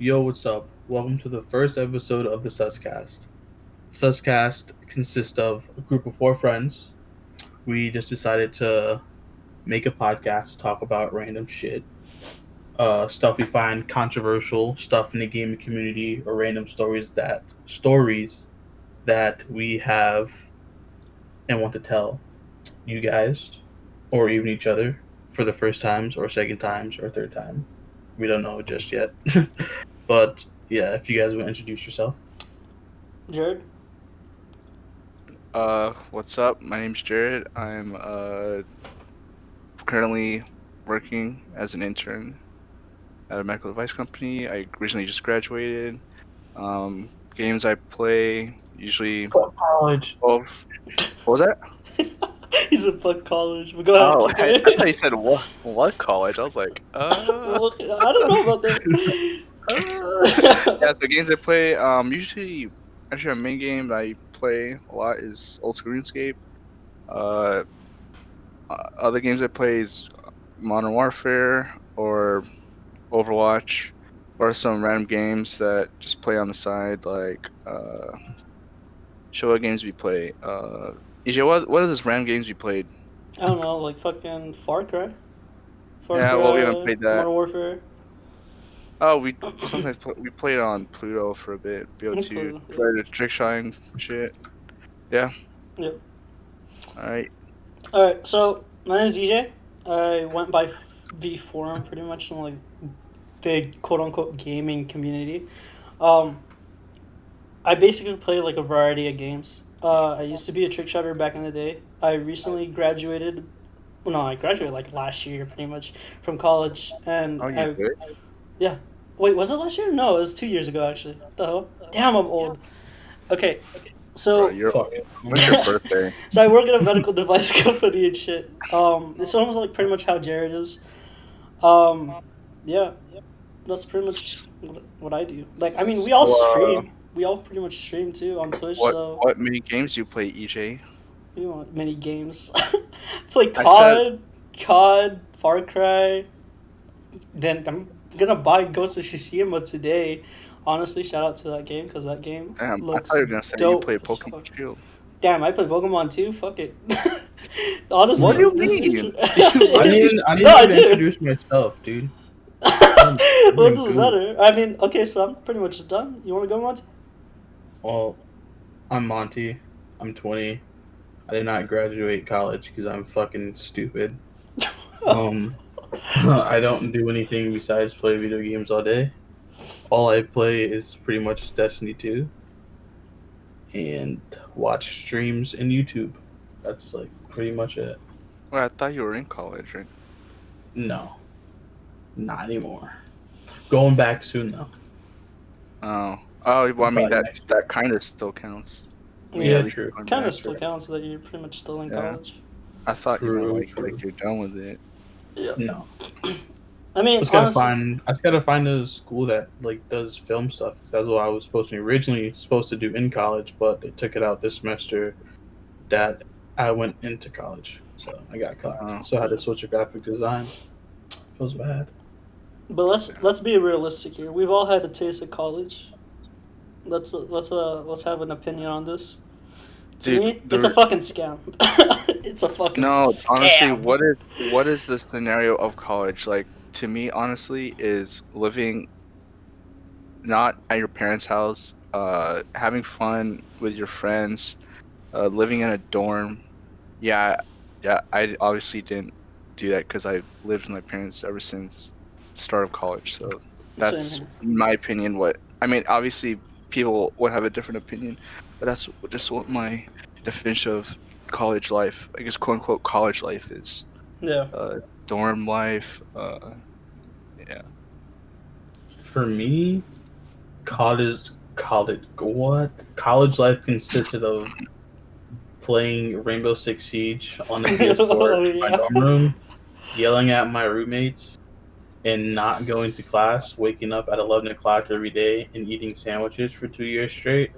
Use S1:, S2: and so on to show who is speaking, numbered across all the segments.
S1: Yo, what's up? Welcome to the first episode of the Suscast. Suscast consists of a group of four friends. We just decided to make a podcast to talk about random shit. Stuff we find controversial, stuff in the gaming community, or random stories that we have and want to tell you guys, or even each other, for the first times, or second times, or third time. We don't know just yet. But yeah, if you guys want to introduce yourself.
S2: Jared?
S3: What's up? My name's Jared. I'm currently working as an intern at a medical device company. I recently just graduated. Games I play usually.
S1: College.
S3: Oh, what was that?
S2: He's a fuck college. But go ahead.
S3: Oh,
S2: keep
S3: I
S2: going.
S3: thought you said what? What college? I was like,
S2: Well, I don't know about that.
S3: yeah. The games I play, usually, actually, my main game that I play a lot is old school RuneScape. Uh, Other games I play is Modern Warfare or Overwatch, or some random games that just play on the side, like show what games we play. EJ, what are those random games we played?
S2: I don't know, like fucking Far Cry?
S3: Yeah, well, we haven't played that.
S2: Modern Warfare.
S3: Oh, we sometimes we played on Pluto for a bit. BO2
S2: Pluto, yeah.
S3: played the trick shotting shit. Yeah.
S2: Yep.
S3: All right.
S2: Alright, so my name is EJ. I went by V Forum pretty much in like the quote unquote gaming community. I basically play like a variety of games. I used to be a trick shotter back in the day. I recently graduated. Well, no, I graduated like last year pretty much from college, and
S3: Oh, you good?
S2: yeah. Wait, was it last year? No, it was 2 years ago actually. What the hell? Damn, I'm old. Okay, so
S3: Bro,
S1: Fuck.
S3: when's your birthday?
S2: so I work at a medical device company and shit. It's almost like pretty much how Jared is. Yeah, that's pretty much what I do. Like, I mean, we all
S3: So,
S2: stream. We all pretty much stream too on Twitch. So
S3: what mini games do you play, EJ?
S2: you want mini games? Play
S3: I
S2: COD, Far Cry. Then I'm gonna buy Ghost of Tsushima today. Honestly, shout out to that game because that game
S3: Damn, I
S2: looks
S3: thought you were gonna say you
S2: dope
S3: play
S2: as
S3: Pokemon
S2: fuck.
S3: Shield.
S2: Damn, I play Pokemon too. Fuck it. Honestly,
S3: What do you
S2: this is
S3: mean?
S2: inter-
S1: I didn't
S2: No, I
S1: even
S2: do.
S1: introduce myself, dude.
S2: What does
S1: Dude.
S2: matter? I mean, okay, so I'm pretty much done. You want to go, Monty?
S1: Well, I'm Monty. I'm 20. I did not graduate college because I'm fucking stupid. I don't do anything besides play video games all day. All I play is pretty much Destiny 2 and watch streams in YouTube. That's like pretty much it.
S3: Well, I thought you were in college, right?
S1: No, not anymore. Going back soon though.
S3: Oh, well, I mean
S1: Probably
S3: that
S1: next
S3: that kind of still counts.
S1: Yeah,
S3: at least
S1: true.
S3: going
S2: Kind
S3: back.
S2: of still counts that you're pretty much still in
S3: Yeah.
S2: college.
S3: I thought you
S1: True,
S3: meant
S1: true.
S3: like you're done with it.
S1: No,
S2: I mean,
S1: I just gotta
S2: honestly,
S1: find a school that like does film stuff. 'Cause that's what I was originally supposed to do in college, but they took it out this semester. That I went into college, so I got caught.
S3: Oh.
S1: So I had to switch to graphic design. Feels bad.
S2: but let's be realistic here. We've all had a taste of college. Let's have an opinion on this. To
S3: Dude,
S2: me, it's a fucking scam. It's a fucking
S3: No,
S2: scam.
S3: honestly, what is the scenario of college? Like, to me, honestly, is living not at your parents' house, having fun with your friends, living in a dorm. Yeah, yeah, I obviously didn't do that because I lived with my parents ever since the start of college. So that's,
S2: Same
S3: in my opinion, what I mean. Obviously, people would have a different opinion, but that's just what my definition of college life, I guess, quote unquote, college life is.
S2: Yeah.
S3: Dorm life. Yeah.
S1: For me, college life consisted of playing Rainbow Six Siege on the PS4 in my
S2: Yeah.
S1: dorm room, yelling at my roommates, and not going to class, waking up at 11 o'clock every day, and eating sandwiches for 2 years straight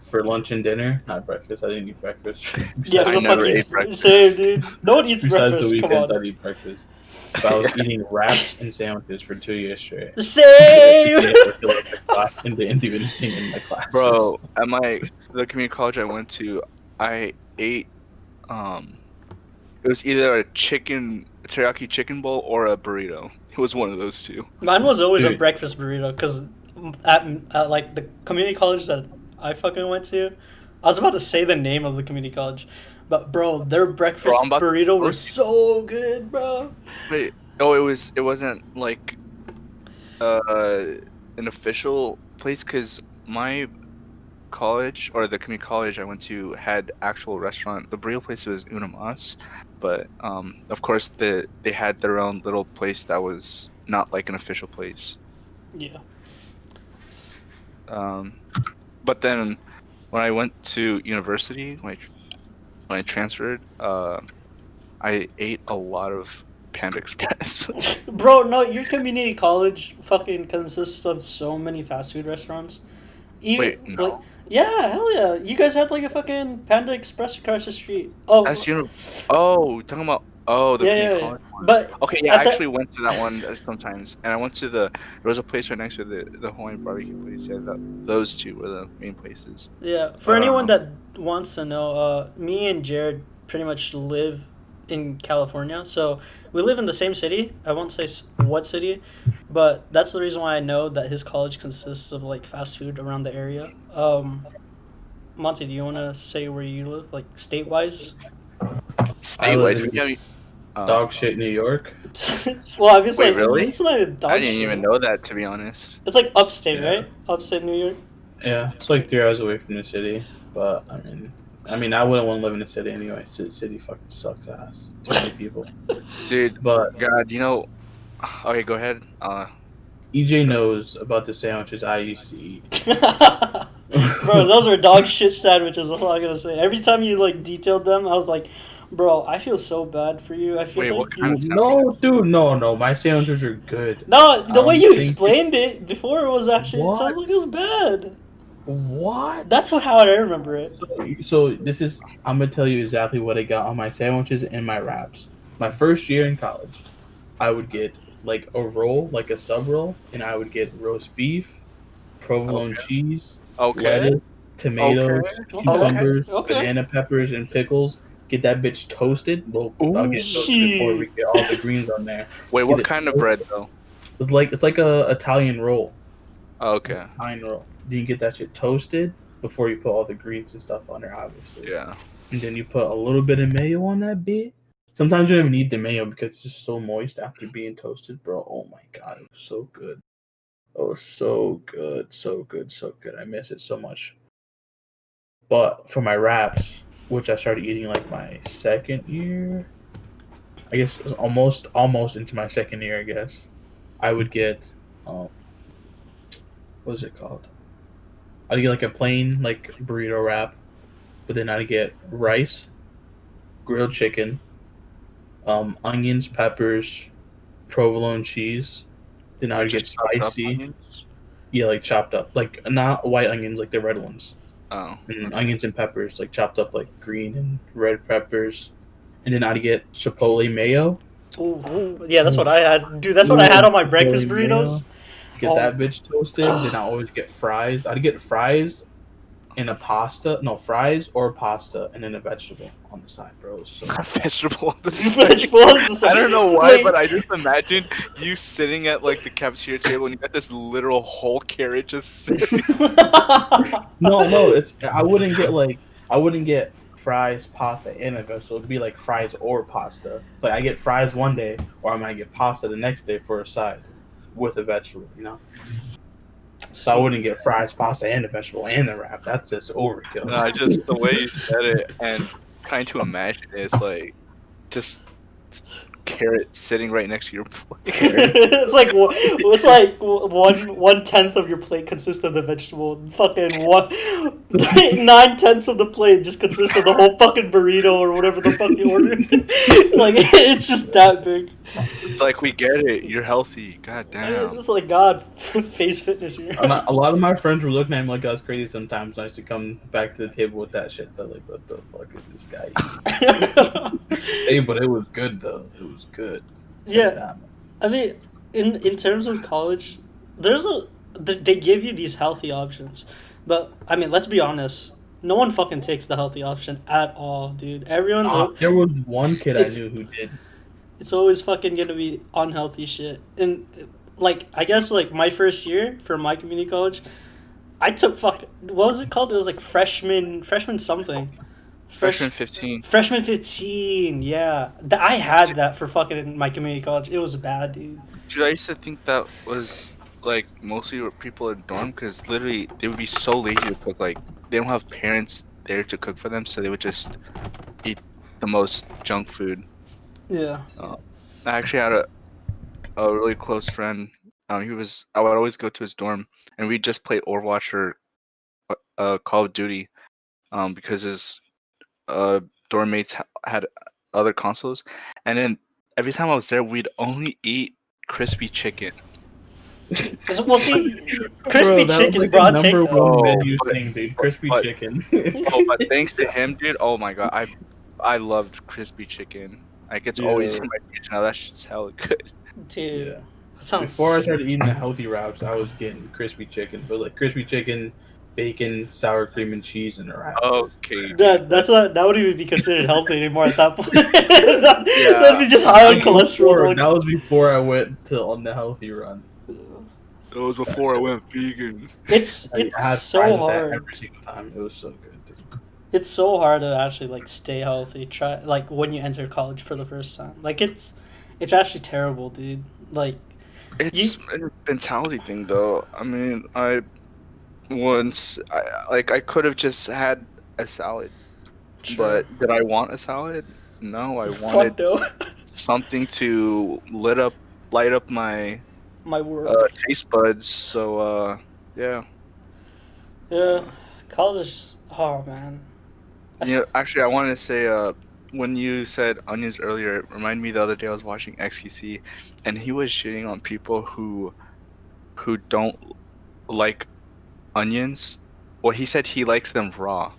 S1: for lunch and dinner. Not breakfast. I didn't eat breakfast.
S2: Yeah,
S3: I
S2: who the
S3: never
S2: fuck
S3: ate
S2: eats
S3: breakfast.
S2: Same, dude. No one eats
S1: Besides the
S2: breakfast. Come
S1: weekends,
S2: on.
S1: I'd eat breakfast. But I was eating wraps and sandwiches for 2 years straight.
S2: Same.
S1: And do anything in my classes.
S3: Bro, at the community college I went to, I ate it was either a teriyaki chicken bowl or a burrito. It was one of those two.
S2: Mine was always a
S1: Dude.
S2: breakfast burrito because at like the community college that I fucking went to, I was about to say the name of the community college, but bro, their breakfast burrito was so good, bro.
S3: Wait, oh, it wasn't like an official place because my college or the community college I went to had actual restaurant. The burrito place was Una Mas, but of course they had their own little place that was not like an official place.
S2: Yeah.
S3: But then when I went to university, when I transferred, I ate a lot of Panda Express.
S2: Bro, no, your community college fucking consists of so many fast food restaurants.
S3: Wait, no.
S2: Like, yeah, hell yeah. You guys had like a fucking Panda Express across the street. Oh,
S3: That's talking about the community college one.
S2: But
S3: okay, yeah, I actually went to that one sometimes, and I went to there was a place right next to the Hawaiian barbecue place. Yeah, those two were the main places.
S2: Yeah, for anyone that wants to know, me and Jared pretty much live in California, so we live in the same city. I won't say what city, but that's the reason why I know that his college consists of like fast food around the area. Monty, do you want to say where you live, like state-wise?
S3: State-wise,
S1: dog shit, New York.
S2: Well, obviously,
S3: wait, really?
S2: It's not dog
S3: I didn't
S2: shit.
S3: even know that, to be honest.
S2: It's like upstate, right? Upstate New York.
S1: Yeah, it's like 3 hours away from the city, but I mean, I wouldn't want to live in the city anyway. The city fucking sucks ass. Too many people.
S3: Dude,
S1: but
S3: God, okay, go ahead.
S1: EJ knows about the sandwiches I used to eat.
S2: Bro, those are dog shit sandwiches. That's all I gotta say. Every time you like detailed them, I was like, bro, I feel so bad for you. I feel
S3: Wait,
S2: like
S3: what kind of
S1: no, dude, no. My sandwiches are good.
S2: No, the way you explained it before was actually it sounded like it was bad.
S1: What?
S2: That's how I remember it.
S1: So I'm gonna tell you exactly what I got on my sandwiches and my wraps. My first year in college, I would get like a roll, like a sub roll, and I would get roast beef, provolone cheese, lettuce, tomatoes, cucumbers, banana peppers, and pickles. Get that bitch toasted. Well, I'll get toasted before we get all the greens on there.
S3: Wait, what kind of bread though?
S1: It's like a Italian roll.
S3: Oh, okay.
S1: Italian roll. Then you get that shit toasted before you put all the greens and stuff on there, obviously.
S3: Yeah.
S1: And then you put a little bit of mayo on that bit. Sometimes you don't even need the mayo because it's just so moist after being toasted, bro. Oh my god, it was so good. Oh, so good, so good, so good. I miss it so much. But for my wraps, which I started eating like my second year, I guess it was almost into my second year, I guess, I would get, what is it called? I'd get like a plain like burrito wrap, but then I'd get rice, grilled chicken, onions, peppers, provolone cheese. Then I'd get spicy. Yeah, like chopped up, like not white onions, like the red ones.
S3: Oh.
S1: And onions and peppers, like chopped up, like green and red peppers. And then I'd get chipotle mayo.
S2: Ooh, yeah, that's what I had. Dude, that's what I had on my breakfast burritos.
S1: Get that bitch toasted. Then I always get fries. I'd get fries and fries or pasta and then a vegetable on the side, bro. So
S3: vegetable on the
S2: side.
S3: I don't know why, but I just imagine you sitting at like the cafeteria table and you got this literal whole carrot just sitting.
S1: No, I wouldn't get fries, pasta, and a vegetable. It'd be like fries or pasta. Like I get fries one day, or I might get pasta the next day for a side with a vegetable, So I wouldn't get fries, pasta, and a vegetable and the wrap. That's just overkill.
S3: No, just the way you said it and trying to imagine it, it's like just carrot sitting right next to your plate.
S2: it's like 1/10 of your plate consists of the vegetable. Fucking 9/10 of the plate just consists of the whole fucking burrito or whatever the fuck you ordered. Like it's just that big.
S3: It's like we get it. You're healthy. God damn.
S2: It's like God, face fitness here.
S1: A lot of my friends were looking at me like I was crazy sometimes. I used to come back to the table with that shit. They're like, what the fuck is this guy eating? Hey, but it was good though. It was good.
S2: Yeah, I mean, in terms of college, they give you these healthy options, but I mean, let's be honest. No one fucking takes the healthy option at all, dude.
S1: There was one kid I
S2: It's
S1: knew who did.
S2: it's always fucking gonna be unhealthy shit. And like I guess like my first year for my community college, I took what was it called? It was like freshman something.
S3: Freshman
S2: Fresh
S3: 15.
S2: freshman 15. Yeah. I had that for fucking my community college. It was bad, dude.
S3: Dude, I used to think that was like mostly what people in dorm because literally they would be so lazy to cook. Like they don't have parents there to cook for them, so they would just eat the most junk food.
S2: Yeah.
S3: I actually had a really close friend. I would always go to his dorm, and we'd just play Overwatch or Call of Duty, because his dorm mates had other consoles, and then every time I was there, we'd only eat crispy chicken.
S2: Well, see,
S1: Bro,
S2: crispy
S1: that was
S2: chicken,
S1: like
S2: bro.
S1: the
S2: I'd take
S1: number
S2: that.
S1: one
S3: Oh,
S1: menu
S3: but
S1: thing, dude. Crispy
S3: but
S1: chicken.
S3: but thanks to him, dude. Oh my god, I loved crispy chicken. Like it's always
S1: Yeah.
S3: in my fridge now. That shit's hella good.
S2: Dude,
S1: Yeah.
S2: that sounds.
S1: Before I started eating the healthy wraps, I was getting crispy chicken, but like crispy chicken, bacon, sour cream and cheese, and a wrap.
S3: Okay, dude.
S2: That's not, that wouldn't even be considered healthy anymore at that point.
S3: Yeah.
S2: That'd be just high on
S1: That was
S2: cholesterol.
S1: that was before I went on the healthy run.
S3: It was before I went vegan.
S2: It's
S1: I had
S2: so
S1: fries with that
S2: hard.
S1: every single time. It was so good. Dude.
S2: It's so hard to actually like stay healthy. Try like when you enter college for the first time. Like it's actually terrible, dude. Like
S3: It's a mentality thing, though. I mean, I could have just had a salad,
S2: sure.
S3: but did I want a salad? No, I
S2: Fuck
S3: wanted
S2: no.
S3: something to light up my
S2: My world.
S3: taste buds. So yeah.
S2: Yeah. College. Oh man.
S3: Actually, I wanted to say when you said onions earlier, it reminded me the other day I was watching XQC, and he was shitting on people who don't like onions. Well, he said he likes them raw,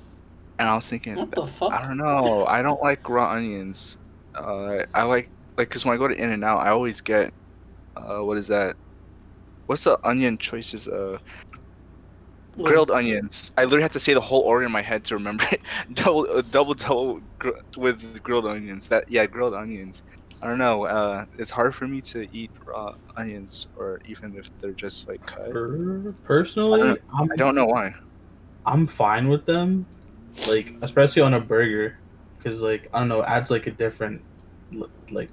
S3: and I was thinking,
S2: What the fuck?
S3: I don't know, I don't like raw onions. I like because when I go to In-N-Out, I always get what is that? What's the onion choices? Grilled onions. I literally have to say the whole order in my head to remember it. double with grilled onions. Grilled onions. I don't know. It's hard for me to eat raw onions, or even if they're just like cut.
S1: Personally,
S3: I don't know why.
S1: I'm fine with them, like especially on a burger, because like I don't know, it adds like a different like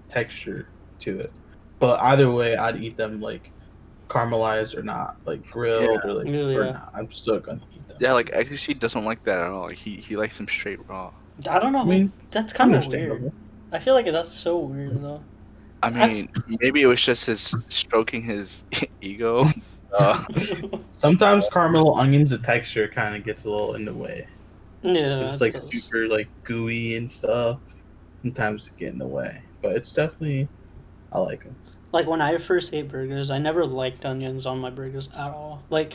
S1: texture to it. But either way, I'd eat them like caramelized or not, like grilled or like or
S2: Yeah.
S1: not. I'm still gonna eat them.
S3: Yeah, like XQC doesn't like that at all. Like, he likes them straight raw.
S2: I don't know.
S1: I mean,
S2: That's kind of weird.
S1: understandable.
S2: I feel like that's so weird though.
S3: I mean, maybe it was just his stroking his ego.
S1: Sometimes caramel onions, the texture kind of gets a little in the way.
S2: Yeah.
S1: It's
S2: it
S1: like
S2: does.
S1: super like gooey and stuff. Sometimes it get in the way, but it's definitely I like them.
S2: Like when I first ate burgers, I never liked onions on my burgers at all. Like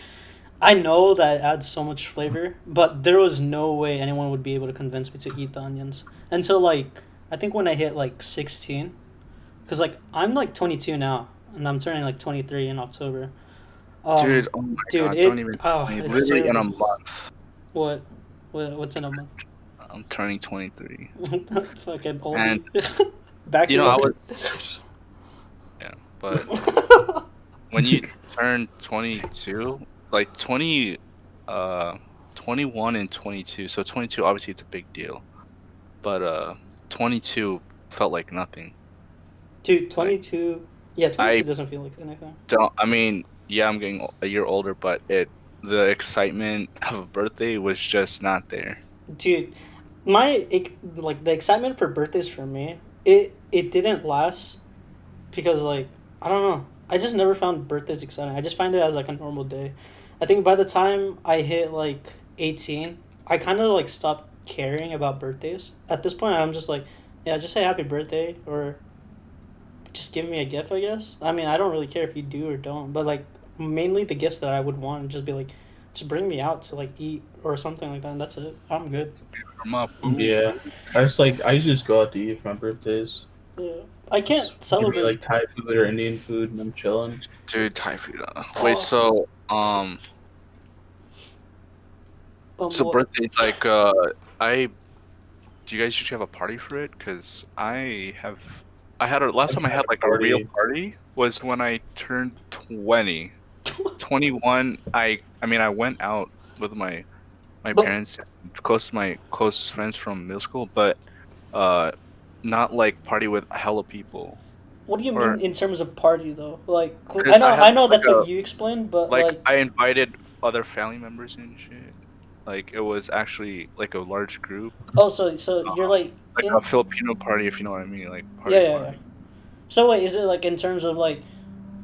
S2: I know that it adds so much flavor, but there was no way anyone would be able to convince me to eat the onions until like I think when I hit like 16, because like I'm like 22 now and I'm turning like 23 in October.
S3: Dude, oh my
S2: dude,
S3: god,
S2: it,
S3: don't even.
S2: oh,
S3: It's
S2: it's
S3: literally in a
S2: terrible.
S3: month.
S2: What's in a month?
S3: I'm turning 23.
S2: Fucking old.
S3: And
S2: Back
S3: you know, I
S2: here.
S3: was but when you turn 22, like 21 and 22. So 22, obviously it's a big deal, but 22 felt like nothing.
S2: Dude, 22. Yeah, 22
S3: I
S2: doesn't feel like anything.
S3: I mean, yeah, I'm getting a year older, but the excitement of a birthday was just not there.
S2: Dude, like the excitement for birthdays for me, it didn't last because like I don't know. I just never found birthdays exciting. I just find it as like a normal day. I think by the time I hit like 18, I kind of like stopped caring about birthdays. At this point, I'm just like, yeah, just say happy birthday or just give me a gift, I guess. I mean, I don't really care if you do or don't, but like mainly the gifts that I would want would just be like just bring me out to like eat or something like that, and that's it. I'm good.
S3: I'm up. Ooh.
S1: Yeah, I just go out to eat for my birthdays.
S2: Yeah. I can't
S1: Give me
S2: celebrate.
S1: like Thai food or Indian food, and I'm chilling.
S3: Dude, Thai food.
S2: Oh.
S3: Wait, so so
S2: What?
S3: birthdays like I do you guys usually have a party for it? Cause I had a last
S1: I've
S3: time I
S1: had
S3: had
S1: a
S3: like a real
S1: party.
S3: party was when I turned 20. 21. I mean I went out with my
S2: But
S3: parents, close to my close friends from middle school, but not like party with hella people.
S2: what do you
S3: Or
S2: mean in terms of party though? Like
S3: because I
S2: I
S3: had
S2: know
S3: like
S2: that's what you explained, but
S3: like
S2: like
S3: I invited other family members and shit. Like it was actually like a large group,
S2: oh, so you're like
S3: like a
S2: in
S3: Filipino party, if you know what I mean, like
S2: yeah,
S3: party
S2: yeah, yeah.
S3: party.
S2: So wait, is it like in terms of like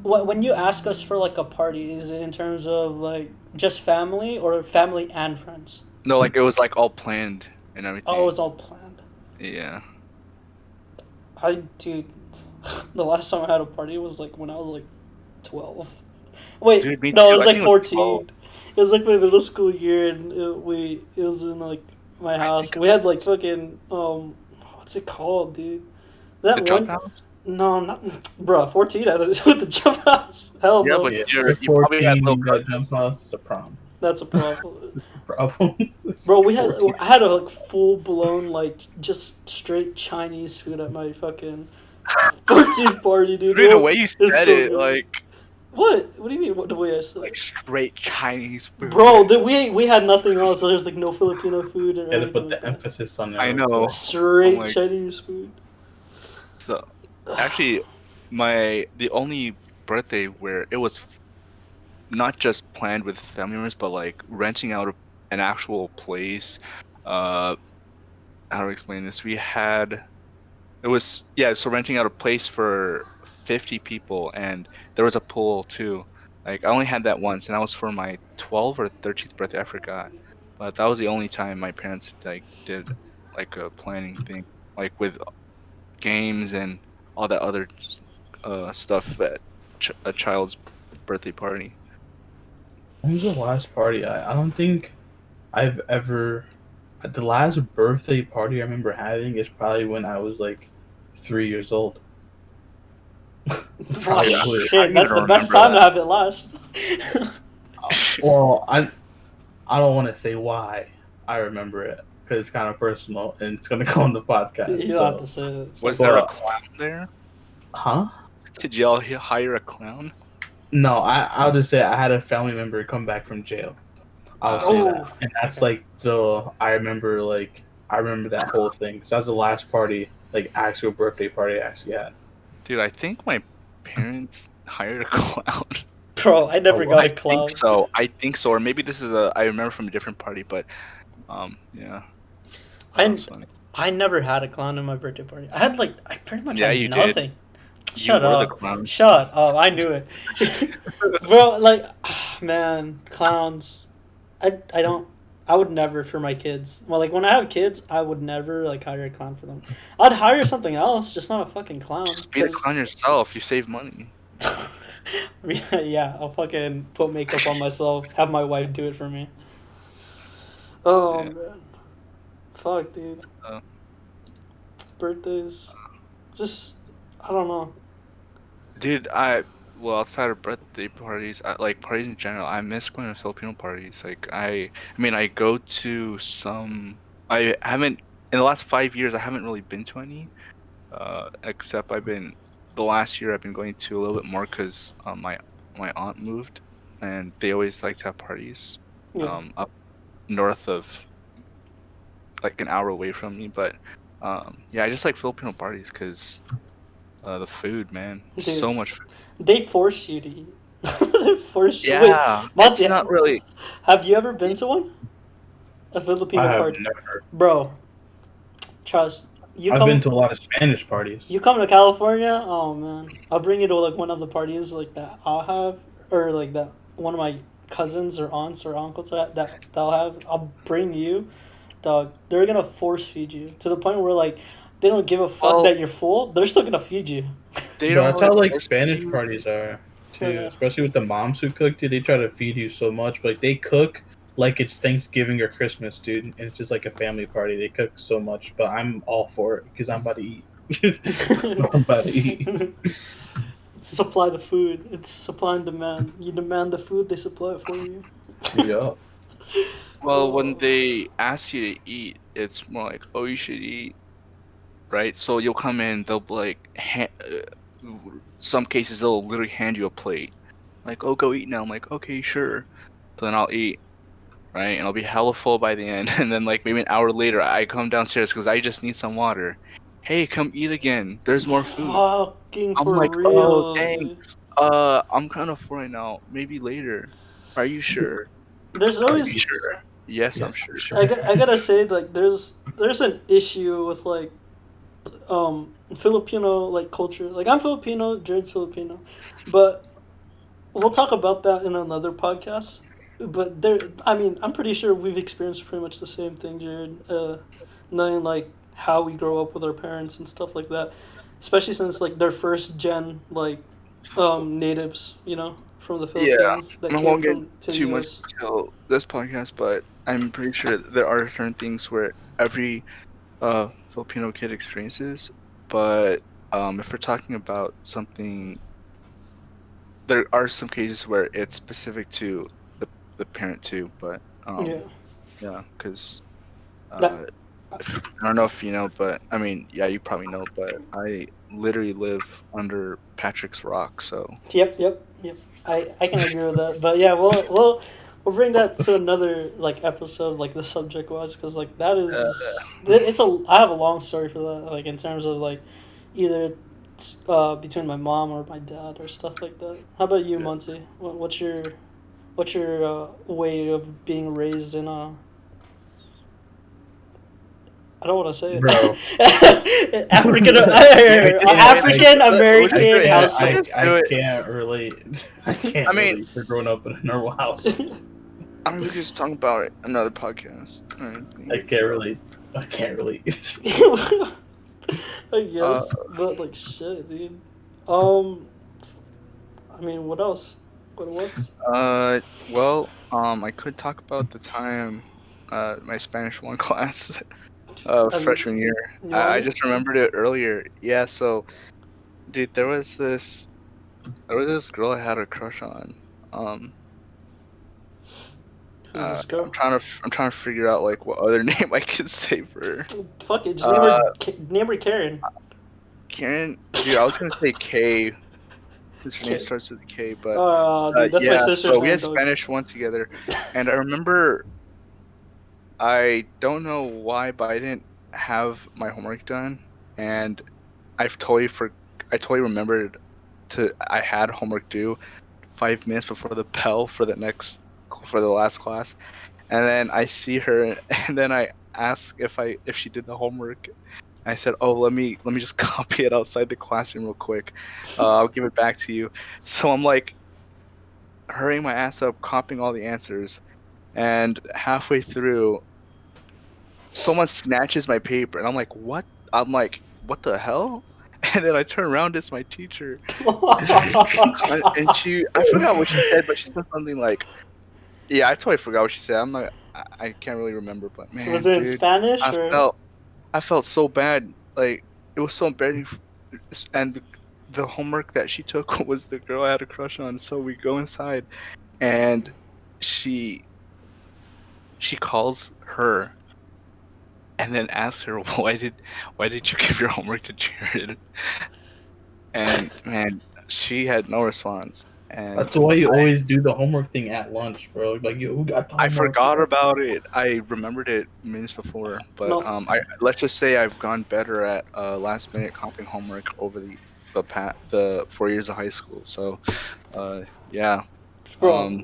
S2: when you ask us for like a party, is it in terms of like just family or family and friends?
S3: No, like it was like all planned and
S2: Oh,
S3: everything.
S2: it's all planned.
S3: Yeah.
S2: Dude, the last time I had a party was like when I was like 12. Wait,
S3: Dude, me
S2: no, it
S3: too.
S2: was
S3: I
S2: like
S3: think it was 12.
S2: 14. It was like my middle school year, and it was in like my
S3: I
S2: house.
S3: think
S2: We had like fucking what's it called, dude?
S3: the
S2: That
S3: jump
S2: one,
S3: house.
S2: no, not bruh, 14 out of with the jump house. Hell
S3: Yeah,
S2: no,
S3: but
S1: Yeah,
S3: you probably had
S1: 14,
S3: little
S1: you got
S3: cousins.
S1: jump house. It's a problem.
S2: that's a problem.
S1: Problem.
S2: Bro, we had
S1: 14.
S2: I had a like full blown like just straight Chinese food at my fucking 14th party, dude.
S3: Dude, the way you
S2: It's
S3: said
S2: so
S3: it,
S2: good.
S3: like
S2: What? What do you mean? What the way I said
S3: like
S2: it?
S3: straight Chinese food.
S2: Bro, we had nothing else. There's like no Filipino food or
S1: You had to
S2: anything
S1: put
S2: like
S1: the
S2: that.
S1: emphasis on it
S3: I
S1: real
S3: know.
S1: quick.
S3: I'm
S2: Straight
S3: like,
S2: Chinese food.
S3: so actually, the only birthday where it was not just planned with family members, but like renting out an actual place. Uh, how do I explain this? It was, yeah, so renting out a place for 50 people, and there was a pool too. Like I only had that once, and that was for my 12th or 13th birthday. I forgot, but that was the only time my parents like did like a planning thing, like with games and all that other stuff at a child's birthday party.
S1: When was the last party? I don't think I've ever. The last birthday party I remember having is probably when I was like 3 years old.
S2: Oh,
S1: Probably.
S3: I
S2: shit,
S3: don't even
S2: that's the best
S3: remember
S2: time to
S3: that.
S2: have it last.
S1: Well, I don't want to say why I remember it because it's kind of personal and it's gonna go on the podcast.
S2: You don't have to
S1: So,
S2: say it. It's
S3: Was
S2: like,
S3: there a
S1: but
S3: clown there?
S1: huh?
S3: Did y'all hire a clown?
S1: No, I'll just say I had a family member come back from jail. I'll say
S2: oh,
S1: that, and that's
S2: okay.
S1: like I remember that whole thing. So that was the last party, like actual birthday party I actually had.
S3: Dude, I think my parents hired a clown.
S2: Bro, I never
S1: Oh,
S2: got
S3: I
S2: a
S3: think
S2: clown.
S3: so. I think so. Or maybe this is I remember from a different party, but yeah. That was funny.
S2: I never had a clown in my birthday party. I pretty much
S3: Yeah,
S2: had
S3: you did.
S2: nothing.
S3: You
S2: Shut
S3: were the
S2: up.
S3: clown.
S2: Shut up. I knew it. Bro, like, man, clowns. I don't. I would never for my kids. Well, like when I have kids, I would never like hire a clown for them. I'd hire something else, just not a fucking clown.
S3: Just be the
S2: 'cause-
S3: clown yourself. You save money.
S2: yeah, I'll fucking put makeup on myself. Have my wife do it for me. Oh
S3: Yeah.
S2: man, fuck, dude.
S3: Uh.
S2: Birthdays, just I don't know.
S3: Dude, well, outside of birthday parties, like parties in general, I miss going to Filipino parties. Like I mean, I go to some. I haven't in the last 5 years. I haven't really been to any. Except the last year I've been going to a little bit more because my aunt moved, and they always like to have parties.
S2: Yeah.
S3: Up north of like an hour away from me, but yeah, I just like Filipino parties because the food, man,
S2: Dude.
S3: so much food.
S2: They force you to eat. They force you.
S3: Yeah,
S2: Wait, Monty,
S3: it's not really.
S2: have you ever been to one? A Filipino
S1: I have
S2: party,
S1: never.
S2: bro. Trust you.
S1: I've been to a lot of Spanish parties.
S2: You come to California, oh man, I'll bring you to like one of the parties like that I'll have, or like that one of my cousins or aunts or uncles that they'll have. I'll bring you, dog. They're gonna force feed you to the point where like they don't give a fuck
S3: Well-
S2: that you're full. They're still gonna feed you.
S3: They
S1: Bro,
S3: don't
S1: that's how
S3: really
S1: like
S3: force
S1: Spanish
S3: you.
S1: parties are too,
S2: Yeah.
S1: especially with the moms who cook. Dude, they try to feed you so much, but like, they cook like it's Thanksgiving or Christmas, dude, and it's just like a family party. They cook so much, but I'm all for it because I'm about to eat. I'm about to eat.
S2: Supply the food. It's supply and demand. You demand the food, they supply it for you.
S1: Yeah.
S3: Well, when they ask you to eat, it's more like, oh, you should eat, right? So you'll come in, they'll be like, some cases they'll literally hand you a plate, like, oh, go eat now. I'm like, okay, sure. So then I'll eat, right? And I'll be hella full by the end. And then like maybe an hour later, I come downstairs because I just need some water. Hey, come eat again. There's more food.
S2: Fucking
S3: I'm
S2: for
S3: like, oh,
S2: real, dude.
S3: thanks. I'm kind of full right now. Maybe later. Are you sure?
S2: There's
S3: Are you
S2: always
S3: sure? Yes, I'm
S1: Yes,
S3: sure.
S2: I gotta say, like, there's an issue with like Filipino like culture. Like, I'm Filipino, Jared's Filipino, but we'll talk about that in another podcast. But I mean, I'm pretty sure we've experienced pretty much the same thing, Jared. Knowing like how we grow up with our parents and stuff like that, especially since like they're first gen like natives, you know, from the
S3: Yeah,
S2: Philippines that
S3: I
S2: came
S3: won't get
S2: from to the
S3: too much
S2: U.S.
S3: detail this podcast, but I'm pretty sure there are certain things where every Filipino kid experiences. But if we're talking about something, there are some cases where it's specific to the parent too. But
S2: Yeah.
S3: yeah, because
S2: That,
S3: I don't know if you know, but I mean, yeah, you probably know, but I literally live under Patrick's Rock, so
S2: yep. I can agree with that. But yeah, we'll bring that to another like episode, like the subject was, because like that is it's a I have a long story for that, like in terms of like either between my mom or my dad or stuff like that. How about you,
S3: Yeah.
S2: Monty? What's your way of being raised in a I don't want to say
S1: Bro.
S2: it. African
S3: Would you
S2: American
S3: say-
S2: household.
S1: I can't relate. I can't
S3: I mean-
S1: relate for growing up in a normal house.
S3: I mean, we could just talk about it another podcast.
S1: I can't relate. I can't relate.
S2: I guess, but like shit, dude. I mean, what else? What was?
S3: Well, I could talk about the time, my Spanish 1 class, freshman year.
S2: You want
S3: I
S2: me?
S3: just remembered it earlier. Yeah, so, dude, there was this girl I had a crush on.
S2: Who's this girl?
S3: I'm trying to figure out like what other name I could say for her.
S2: Fuck it, just name her Karen.
S3: Karen, dude, I was gonna say K. His name starts with a K, but
S2: Dude, that's my
S3: yeah.
S2: sister's
S3: So we
S2: name,
S3: had
S2: dog.
S3: Spanish 1 together, and I remember. I don't know why, but I didn't have my homework done, and I totally remembered I had homework due 5 minutes before the bell for the last class, and then I see her, and then I ask if she did the homework. I said, "Oh, let me just copy it outside the classroom real quick. I'll give it back to you." So I'm like hurrying my ass up, copying all the answers, and halfway through, someone snatches my paper, and I'm like, "What?" I'm like, "What the hell?" And then I turn around, it's my teacher, and I forgot what she said, but she said something like, "Yeah, I totally forgot what she said. I can't really remember, but man,
S2: Was it in
S3: dude,
S2: Spanish or?
S3: I felt so bad. Like it was so embarrassing, and the homework that she took was the girl I had a crush on. So we go inside, and she calls her, and then asks her, why did you give your homework to Jared? And man, she had no response. And
S1: That's why you always do the homework thing at lunch, bro. Like, yo, who got the
S3: I
S1: homework?
S3: forgot about it. I remembered it minutes before, but
S2: No.
S3: let's just say I've gone better at last minute comping homework over the 4 years of high school. So, yeah.
S2: Bro.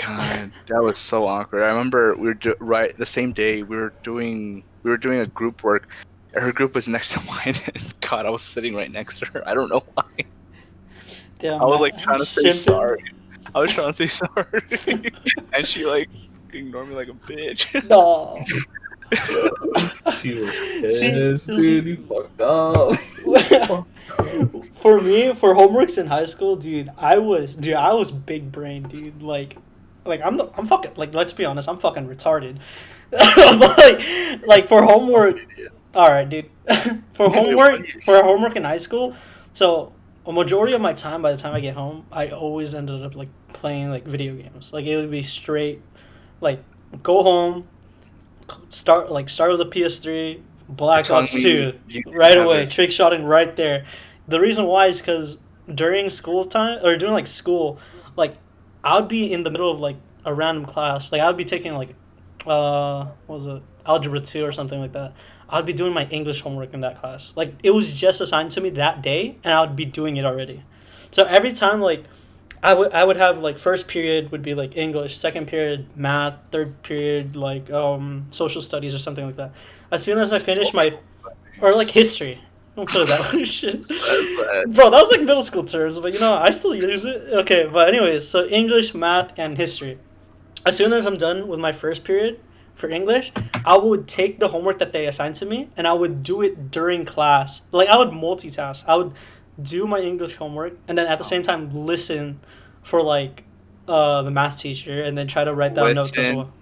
S3: God, that was so awkward. I remember we were right the same day we were doing a group work. Her group was next to mine, and God, I was sitting right next to her. I don't know why.
S2: Damn,
S3: I was
S2: man,
S3: like trying to say
S2: simping.
S3: sorry. I was trying to say sorry, and she like ignored me like a bitch.
S2: No.
S1: She was
S2: See,
S1: pissed, dude. You fucked up.
S2: For me, for homeworks in high school, dude, I was big brain, dude. Like I'm fucking like let's be honest, I'm fucking retarded. But, like for homework, All right, dude. for
S3: Wait,
S2: homework,
S3: what?
S2: for homework in high school, so a majority of my time, by the time I get home, I always ended up like playing like video games. Like it would be straight, like go home, start with the PS3, Black
S3: Telling
S2: Ops
S3: me
S2: 2,
S3: you
S2: right
S3: have
S2: away,
S3: a
S2: trick shotting right there. The reason why is because during school time or during like school, like I would be in the middle of like a random class. Like I would be taking like, what was it, algebra 2 or something like that. I'd be doing my English homework in that class. Like it was just assigned to me that day, and I would be doing it already. So every time like I would have like first period would be like English, second period math, third period like social studies or something like that. As soon as I finish my or like history. Don't put it that way. Shit. Bro, that was like middle school terms, but you know, I still use it. Okay, but anyways, so English, math, and history. As soon as I'm done with my first period for English, I would take the homework that they assigned to me and I would do it during class. Like I would multitask. I would do my English homework and then at the same time listen for like the math teacher and then try to write down notes as
S3: listen.
S2: well.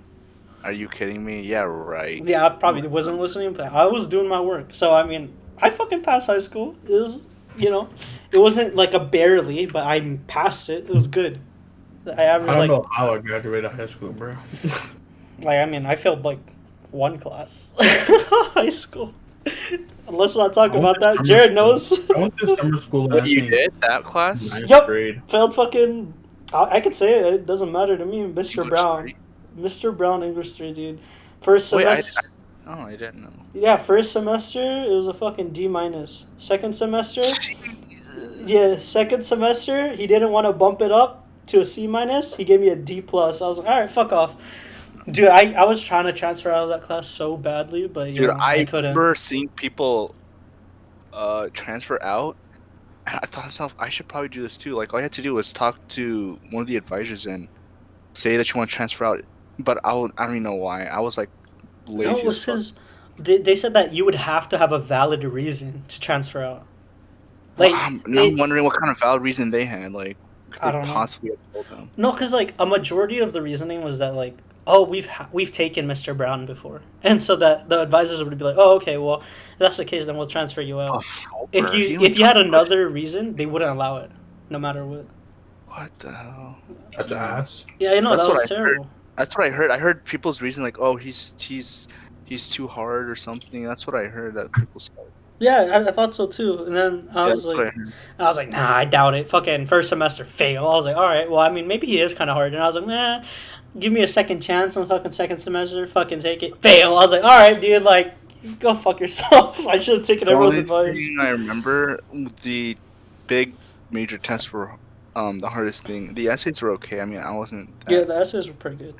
S3: Are you kidding me? Yeah, right.
S2: Yeah, I probably wasn't listening, but I was doing my work. So I mean, I fucking passed high school. It was, you know, it wasn't like a barely, but I passed it. It was good. I averaged
S1: I don't
S2: like,
S1: know how I graduated high school, bro.
S2: I mean, I failed like one class, high school. Let's not talk
S1: I went
S2: about
S1: to
S2: that.
S1: summer
S2: Jared
S1: school.
S2: knows.
S1: I went to summer school.
S3: What
S1: I
S3: you
S1: think
S3: did that class?
S1: ninth
S2: Yup.
S1: grade.
S2: Failed fucking. I could say it. It doesn't matter to me, Mr.
S3: English
S2: Brown.
S3: three?
S2: Mr. Brown English 3, dude. First
S3: Wait,
S2: semester.
S3: oh, I didn't know.
S2: Yeah, first semester it was a fucking D minus. Second semester,
S3: Jesus.
S2: yeah, second semester he didn't want to bump it up to a C minus. He gave me a D plus. I was like, all right, fuck off, dude. I was trying to transfer out of that class so badly, but you
S3: Dude,
S2: know,
S3: I
S2: I couldn't.
S3: remember seeing people transfer out, and I thought to myself, I should probably do this too. Like all you had to do was talk to one of the advisors and say that you want to transfer out. But I don't even know why. I was like
S2: No,
S3: lazy
S2: it was
S3: as fuck.
S2: because they said that you would have to have a valid reason to transfer out.
S3: Well,
S2: Like
S3: I'm
S2: it,
S3: wondering what kind of valid reason they had. Like, could
S2: I
S3: they
S2: don't know.
S3: possibly have told them?
S2: No, because like a majority of the reasoning was that like, oh, we've taken Mr. Brown before, and so that the advisors would be like, oh, okay, well, if that's the case, then we'll transfer you out. If you had another reason, they wouldn't allow it, no matter what.
S3: What the hell?
S1: At the ass.
S2: Yeah, I know
S3: That's
S2: that
S3: what
S2: was
S3: I heard.
S2: terrible.
S3: That's what I heard. I heard people's reason like, oh, he's too hard or something. That's what I heard that people said.
S2: Yeah, I thought so too. And then
S3: Yeah, that's what I heard.
S2: nah, I doubt it. Fucking first semester fail. I was like, all right, well, I mean, maybe he is kind of hard. And I was like, nah, give me a second chance on fucking second semester. Fucking take it. Fail. I was like, all right, dude, like, go fuck yourself. I should have taken
S3: The
S2: everyone's
S3: only
S2: advice.
S3: thing I remember, the big major tests were the hardest thing. The essays were okay. I mean, I wasn't. That,
S2: Yeah, the essays were pretty good.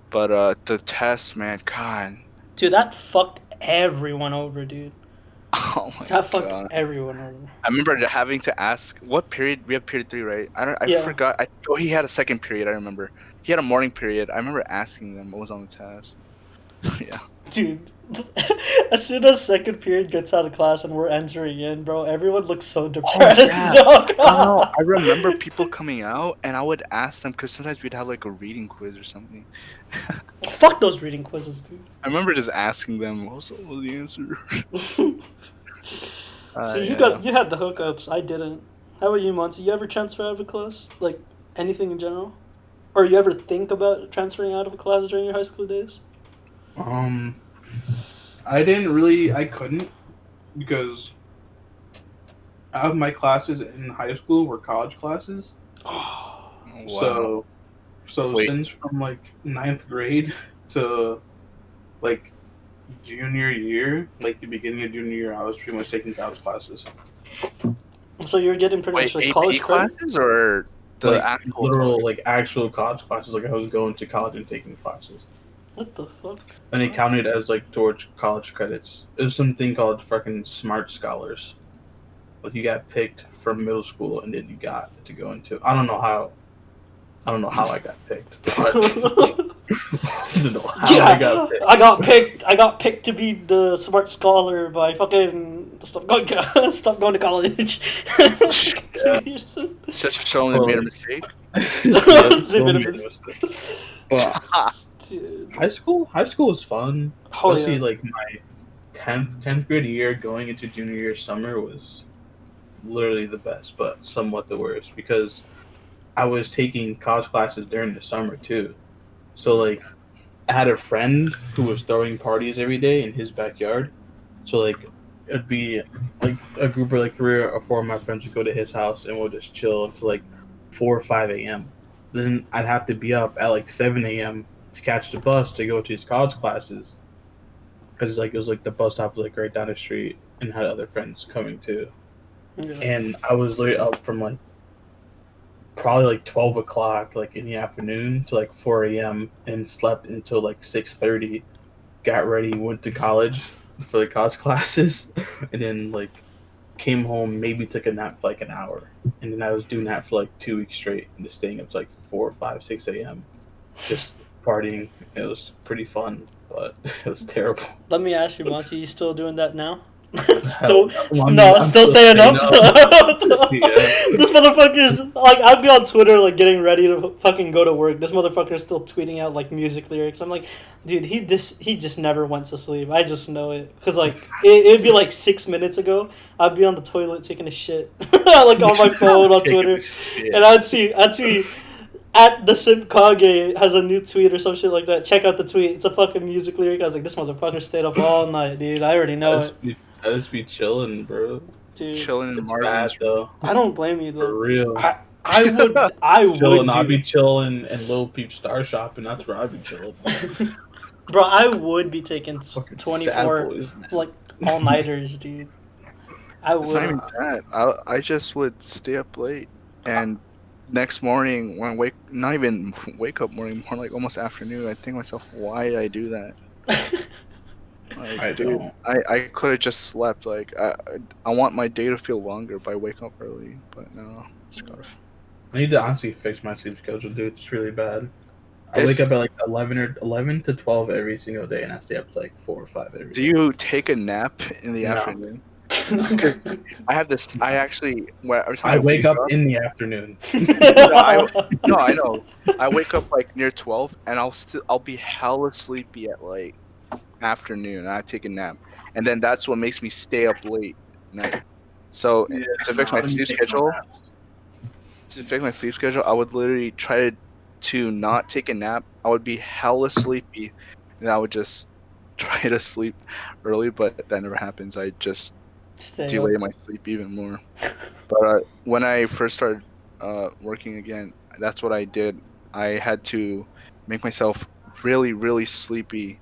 S3: But the tests, man, God.
S2: Dude, that fucked everyone over, dude.
S3: Oh my
S2: That fucked
S3: God.
S2: everyone over.
S3: I remember having to ask what period. We have period 3, right? I
S2: Yeah.
S3: forgot. He had a second period. I remember. He had a morning period. I remember asking them what was on the test. Yeah.
S2: Dude, as soon as second period gets out of class and we're entering in, bro, everyone looks so depressed.
S3: yeah.
S2: Oh,
S3: I
S2: God.
S3: don't know. I remember people coming out, and I would ask them because sometimes we'd have like a reading quiz or something.
S2: Fuck those reading quizzes, dude.
S3: I remember just asking them, what was the answer?
S2: So you
S3: Yeah.
S2: you had the hookups. I didn't. How about you, Monty? You ever transfer out of a class? Like anything in general? Or you ever think about transferring out of a class during your high school days?
S1: I didn't really. I couldn't because out of my classes in high school were college classes.
S2: Oh,
S3: Wow.
S1: So
S3: Wait.
S1: since from like ninth grade to like junior year, like the beginning of junior year, I was pretty much taking college classes.
S2: so you're getting pretty
S3: Wait,
S2: much like
S3: AP
S2: college credit?
S3: classes or the
S1: Like
S3: actual
S1: literal,
S3: college?
S1: like actual college classes. Like I was going to college and taking classes,
S2: What the fuck?
S1: and it counted as like towards college credits. It was something called fucking Smart Scholars. Like you got picked from middle school, and then you got to go into. I don't know how I got picked. But I don't know how
S2: Yeah,
S1: I got picked.
S2: I got picked to be the smart scholar by fucking stop going to college. 2 years.
S3: Just showing they made a mistake.
S1: Yes,
S2: They made a
S1: so
S2: mistake.
S1: But
S2: Dude.
S1: high school was fun.
S2: Oh,
S1: Especially
S2: yeah.
S1: like my 10th grade year going into junior year summer was literally the best, but somewhat the worst because I was taking college classes during the summer too. So like I had a friend who was throwing parties every day in his backyard. So like it'd be like a group of like 3 or 4 of my friends would go to his house and we'll just chill until like 4 or 5 a.m. Then I'd have to be up at like 7 a.m. to catch the bus to go to his college classes because like it was like the bus stop was like right down the street and had other friends coming too.
S2: Yeah.
S1: And I was literally up from like probably like 12 o'clock like in the afternoon to like 4 a.m. and slept until like 6:30. Got ready, went to college for the college classes, and then like came home, maybe took a nap for like an hour, and then I was doing that for like 2 weeks straight, and just staying up to like 4, 5, 6 a.m. just partying. It was pretty fun, but it was terrible.
S2: Let me ask you, Monty, you still doing that now?
S1: Hell,
S2: still,
S1: I mean,
S2: no,
S1: I'm
S2: still staying up.
S1: Yeah.
S2: This motherfucker's like, I'd be on Twitter like getting ready to fucking go to work. This motherfucker's still tweeting out like music lyrics. I'm like, dude, he just never went to sleep. I just know it because like it'd be like 6 minutes ago. I'd be on the toilet taking a shit, like on my phone on Twitter, and I'd see. At the Simp Kage has a new tweet or some shit like that. Check out the tweet. It's a fucking music lyric. I was like, this motherfucker stayed up all night, dude. I already know it.
S1: I just be chilling, bro.
S2: Dude,
S3: Chilling in
S1: It's bad
S3: Marvin's.
S1: though.
S2: I don't blame you
S1: For
S2: though.
S1: real.
S2: I would
S1: Chilling, I'll be
S2: do,
S1: chilling and Lil Peep Star Shopping. That's where I'd be chilling.
S2: bro. I would be taking
S1: Fucking sad
S2: 24
S1: boys, man.
S2: like all nighters, dude. I
S3: It's not even
S2: would.
S3: that. I just would stay up late, and next morning when I not even wake up morning, more like almost afternoon, I think to myself, why did I do that? Like,
S1: I
S3: dude,
S1: don't.
S3: I could have just slept. Like I want my day to feel longer by wake up early, but no, just gotta.
S1: I need to honestly fix my sleep schedule, dude. It's really bad. I wake up at like 11 to 12 every single day, and I stay up to like 4 or 5 every
S3: Do
S1: day.
S3: you take a nap in the
S1: No.
S3: afternoon? Because I have this. I actually. Every time
S1: I wake up in the afternoon.
S3: No, I know. I wake up like near 12, and I'll be hella sleepy at like afternoon. And I take a nap, and then that's what makes me stay up late at night. So to fix my sleep schedule, I would literally try to not take a nap. I would be hella sleepy, and I would just try to sleep early, but that never happens. I just
S2: Stay
S3: delay
S2: up.
S3: my sleep even more. But when I first started working again, that's what I did. I had to make myself really, really sleepy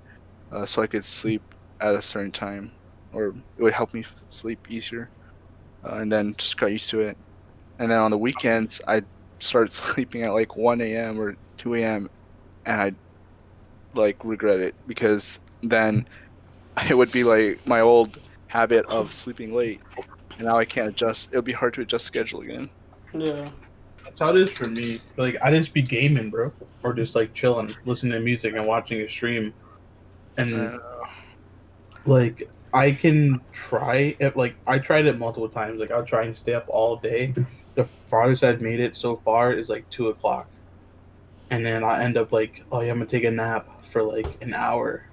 S3: so I could sleep at a certain time, or it would help me sleep easier. And then just got used to it. And then on the weekends, I started sleeping at like 1 a.m. or 2 a.m. and I like regret it because then it would be like my old habit of sleeping late, and now I can't adjust. It'll be hard to adjust schedule again.
S2: Yeah.
S1: That's how it is for me. Like I just be gaming, bro, or just like chilling, listening to music and watching a stream, and like I can try it. Like I tried it multiple times. Like I'll try and stay up all day. The farthest I've made it so far is like 2 o'clock, and then I end up like, oh yeah, I'm gonna take a nap for like an hour,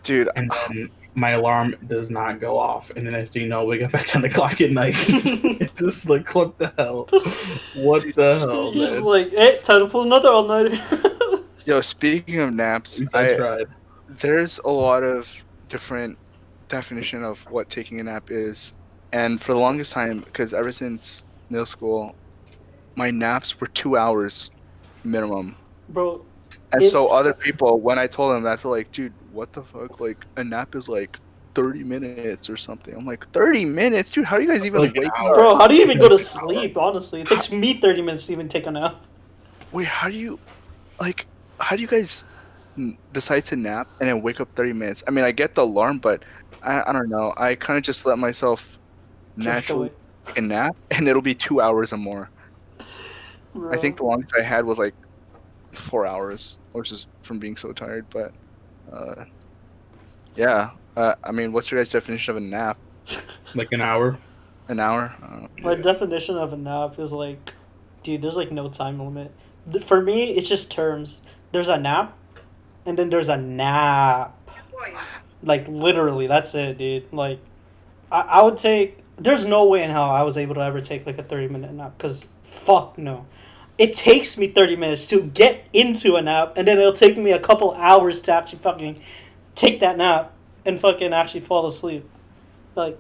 S3: Dude,
S1: and then my alarm does not go off, and then next thing you know, wake up at 10 o'clock at night. It's just like, what the hell? What the hell,
S2: You're just
S1: man?
S2: like, hey, time to pull another all nighter.
S3: yo, speaking of naps,
S1: At least I tried.
S3: there's a lot of different definition of what taking a nap is, and for the longest time, because ever since middle school, my naps were 2 hours minimum.
S2: Bro,
S3: And
S2: It-
S3: so other people, when I told them that, they're like, dude, what the fuck? Like, a nap is like 30 minutes or something. I'm like, 30 minutes? Dude, how do you guys even
S1: Like an
S3: wake
S1: hour.
S3: up?
S2: bro, how do you even go to
S1: Like an hour.
S2: sleep, honestly? It takes me 30 minutes to even take a nap.
S3: Wait, how do you guys decide to nap and then wake up 30 minutes? I mean, I get the alarm, but I don't know. I kind of just let myself
S2: Drift
S3: naturally
S2: away.
S3: take a nap, and it'll be 2 hours or more.
S2: Bro.
S3: I think the longest I had was like 4 hours, which is from being so tired. But yeah. I mean, what's your guys' definition of a nap?
S1: Like an hour.
S3: An hour?
S2: My definition of a nap is like, dude, there's like no time limit. For me, it's just terms. There's a nap, and then there's a nap. Like literally, that's it, dude. Like I would take. There's no way in hell I was able to ever take like a 30-minute nap. Cause fuck no, it takes me 30 minutes to get into a nap, and then it'll take me a couple hours to actually fucking take that nap and fucking actually fall asleep. Like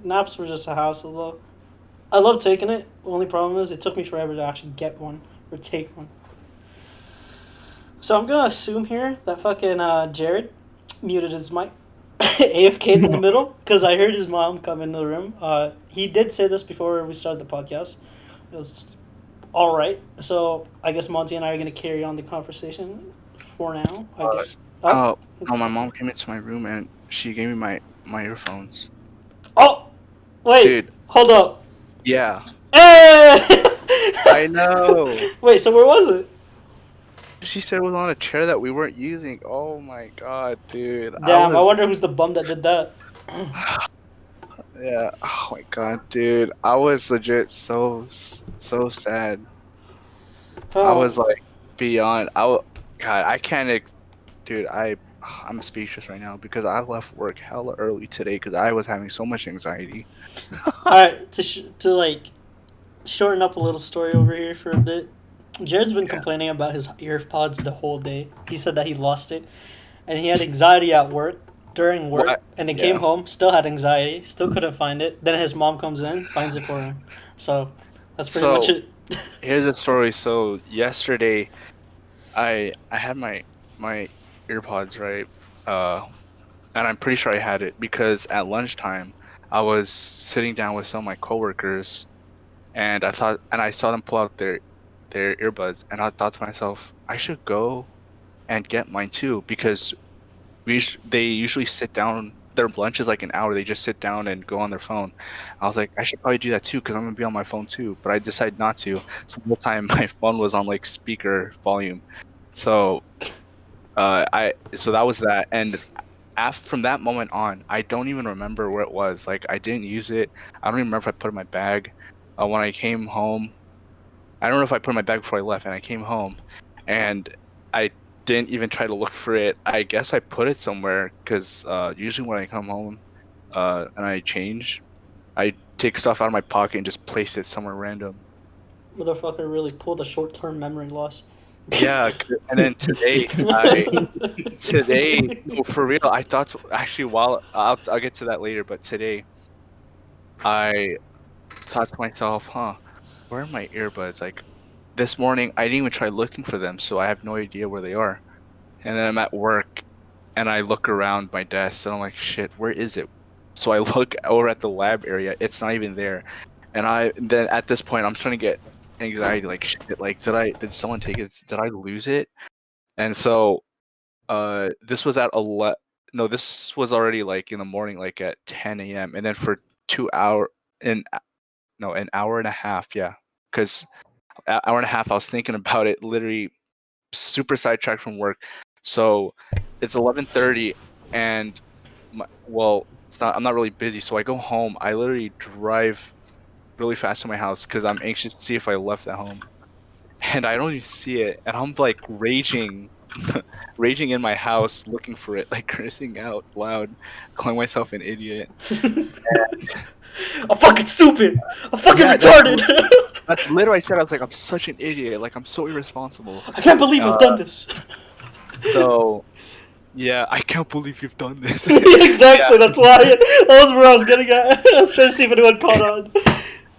S2: naps were just a hassle though. I love taking it. Only problem is it took me forever to actually get one or take one. So I'm gonna assume here that fucking Jared muted his mic, AFK'd in the middle, because I heard his mom come into the room. He did say this before we started the podcast. It was all right. So I guess Monty and I are gonna carry on the conversation for now. I guess.
S3: Oh, my mom came into my room and she gave me my earphones.
S2: Oh, wait.
S3: Dude.
S2: Hold up.
S3: Yeah.
S2: Hey!
S3: I know.
S2: Wait, so where was it?
S3: She said it was on a chair that we weren't using. Oh my god, dude.
S2: Damn, I wonder who's the bum that did that.
S3: Yeah. Oh my god, dude. I was legit so sad. I was like beyond. God, I can't. Dude, I'm speechless right now because I left work hella early today because I was having so much anxiety.
S2: Alright, to like shorten up a little story over here for a bit. Jared's been complaining about his earpods the whole day. He said that he lost it, and he had anxiety at work during work, and he came home, still had anxiety, still couldn't find it. Then his mom comes in, finds it for him. So that's pretty much it.
S3: Here's the story. So yesterday, I had my earpods, right, and I'm pretty sure I had it because at lunchtime I was sitting down with some of my coworkers, and I saw them pull out their earbuds, and I thought to myself, I should go and get mine too because they usually sit down. Their lunch is like an hour. They just sit down and go on their phone. I was like, I should probably do that too because I'm gonna be on my phone too. But I decided not to. So the whole time my phone was on like speaker volume. So so that was that. And from that moment on, I don't even remember where it was. Like I didn't use it. I don't even remember if I put it in my bag. When I came home, I don't know if I put it in my bag before I left. And I came home, and I didn't even try to look for it. I guess I put it somewhere because usually when I come home and I change, I take stuff out of my pocket and just place it somewhere random.
S2: Motherfucker really pulled a short-term memory loss.
S3: Yeah, and then today, for real, I thought actually I'll get to that later, but today, I thought to myself, where are my earbuds? Like this morning, I didn't even try looking for them, so I have no idea where they are. And then I'm at work, and I look around my desk, and I'm like, shit, where is it? So I look over at the lab area, it's not even there. And then at this point, I'm starting to get anxiety, like shit, like did someone take it? Did I lose it? And so this was at 11. No, this was already like in the morning, like at 10 a.m. And then for 2 hour an hour and a half, yeah, because an hour and a half I was thinking about it, literally super sidetracked from work. So it's 11:30, and it's not. I'm not really busy, so I go home. I literally drive really fast to my house because I'm anxious to see if I left at home, and I don't even see it, and I'm like raging in my house looking for it, like cursing out loud, calling myself an idiot.
S2: I'm fucking stupid. I'm fucking retarded.
S3: That's literally I said. I was like, I'm such an idiot. Like I'm so irresponsible.
S2: I can't believe I've done this.
S3: So, yeah, I can't believe you've done this.
S2: Exactly. Yeah. That's why. That was where I was getting at. I was trying to see if anyone caught on.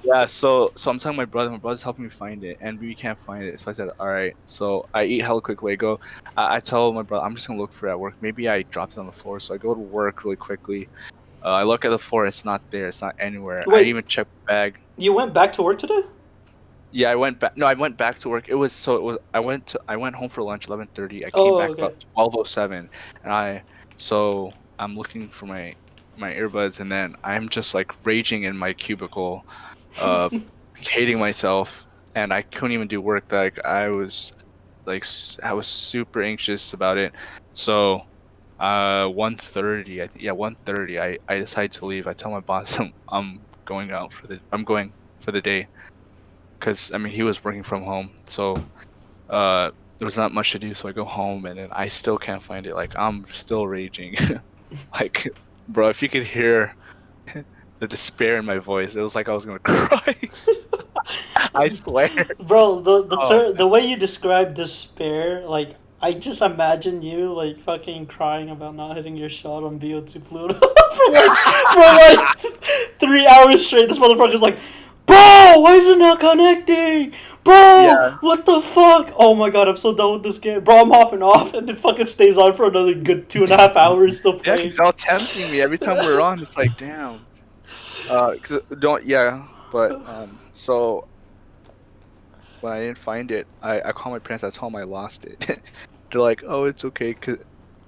S3: Yeah, so I'm telling my brother. My brother's helping me find it, and we can't find it. So I said, all right. So I eat hella quick Lego. I tell my brother, I'm just gonna look for it at work. Maybe I dropped it on the floor. So I go to work really quickly. I look at the floor. It's not there. It's not anywhere.
S2: Wait,
S3: I even checked the bag.
S2: You went back to work today?
S3: Yeah, I went back. No, I went back to work. I went home for lunch 11:30. I came back about 12:07, and I'm looking for my earbuds, and then I'm just like raging in my cubicle, hating myself, and I couldn't even do work. Like I was super anxious about it. So 1:30, 1:30, I decided to leave. I tell my boss I'm going for the day. Because I mean he was working from home, so there's not much to do, so I go home, and then I still can't find it. Like, I'm still raging. Like, bro, if you could hear the despair in my voice, it was like I was gonna cry. I swear.
S2: Bro,
S3: Oh,
S2: the way you describe despair, like I just imagine you like fucking crying about not hitting your shot on BO2 Pluto for like 3 hours straight. This motherfucker's like, bro, why is it not connecting? Bro,
S3: yeah.
S2: what the fuck? Oh my god, I'm so done with this game. Bro, I'm hopping off, and it fucking stays on for another good 2.5 hours still
S3: Yeah,
S2: playing.
S3: because y'all tempting me every time we're on. It's like, damn. Cause don't yeah, but so when I didn't find it, I called my parents. I told them I lost it. They're like, oh, it's okay, cause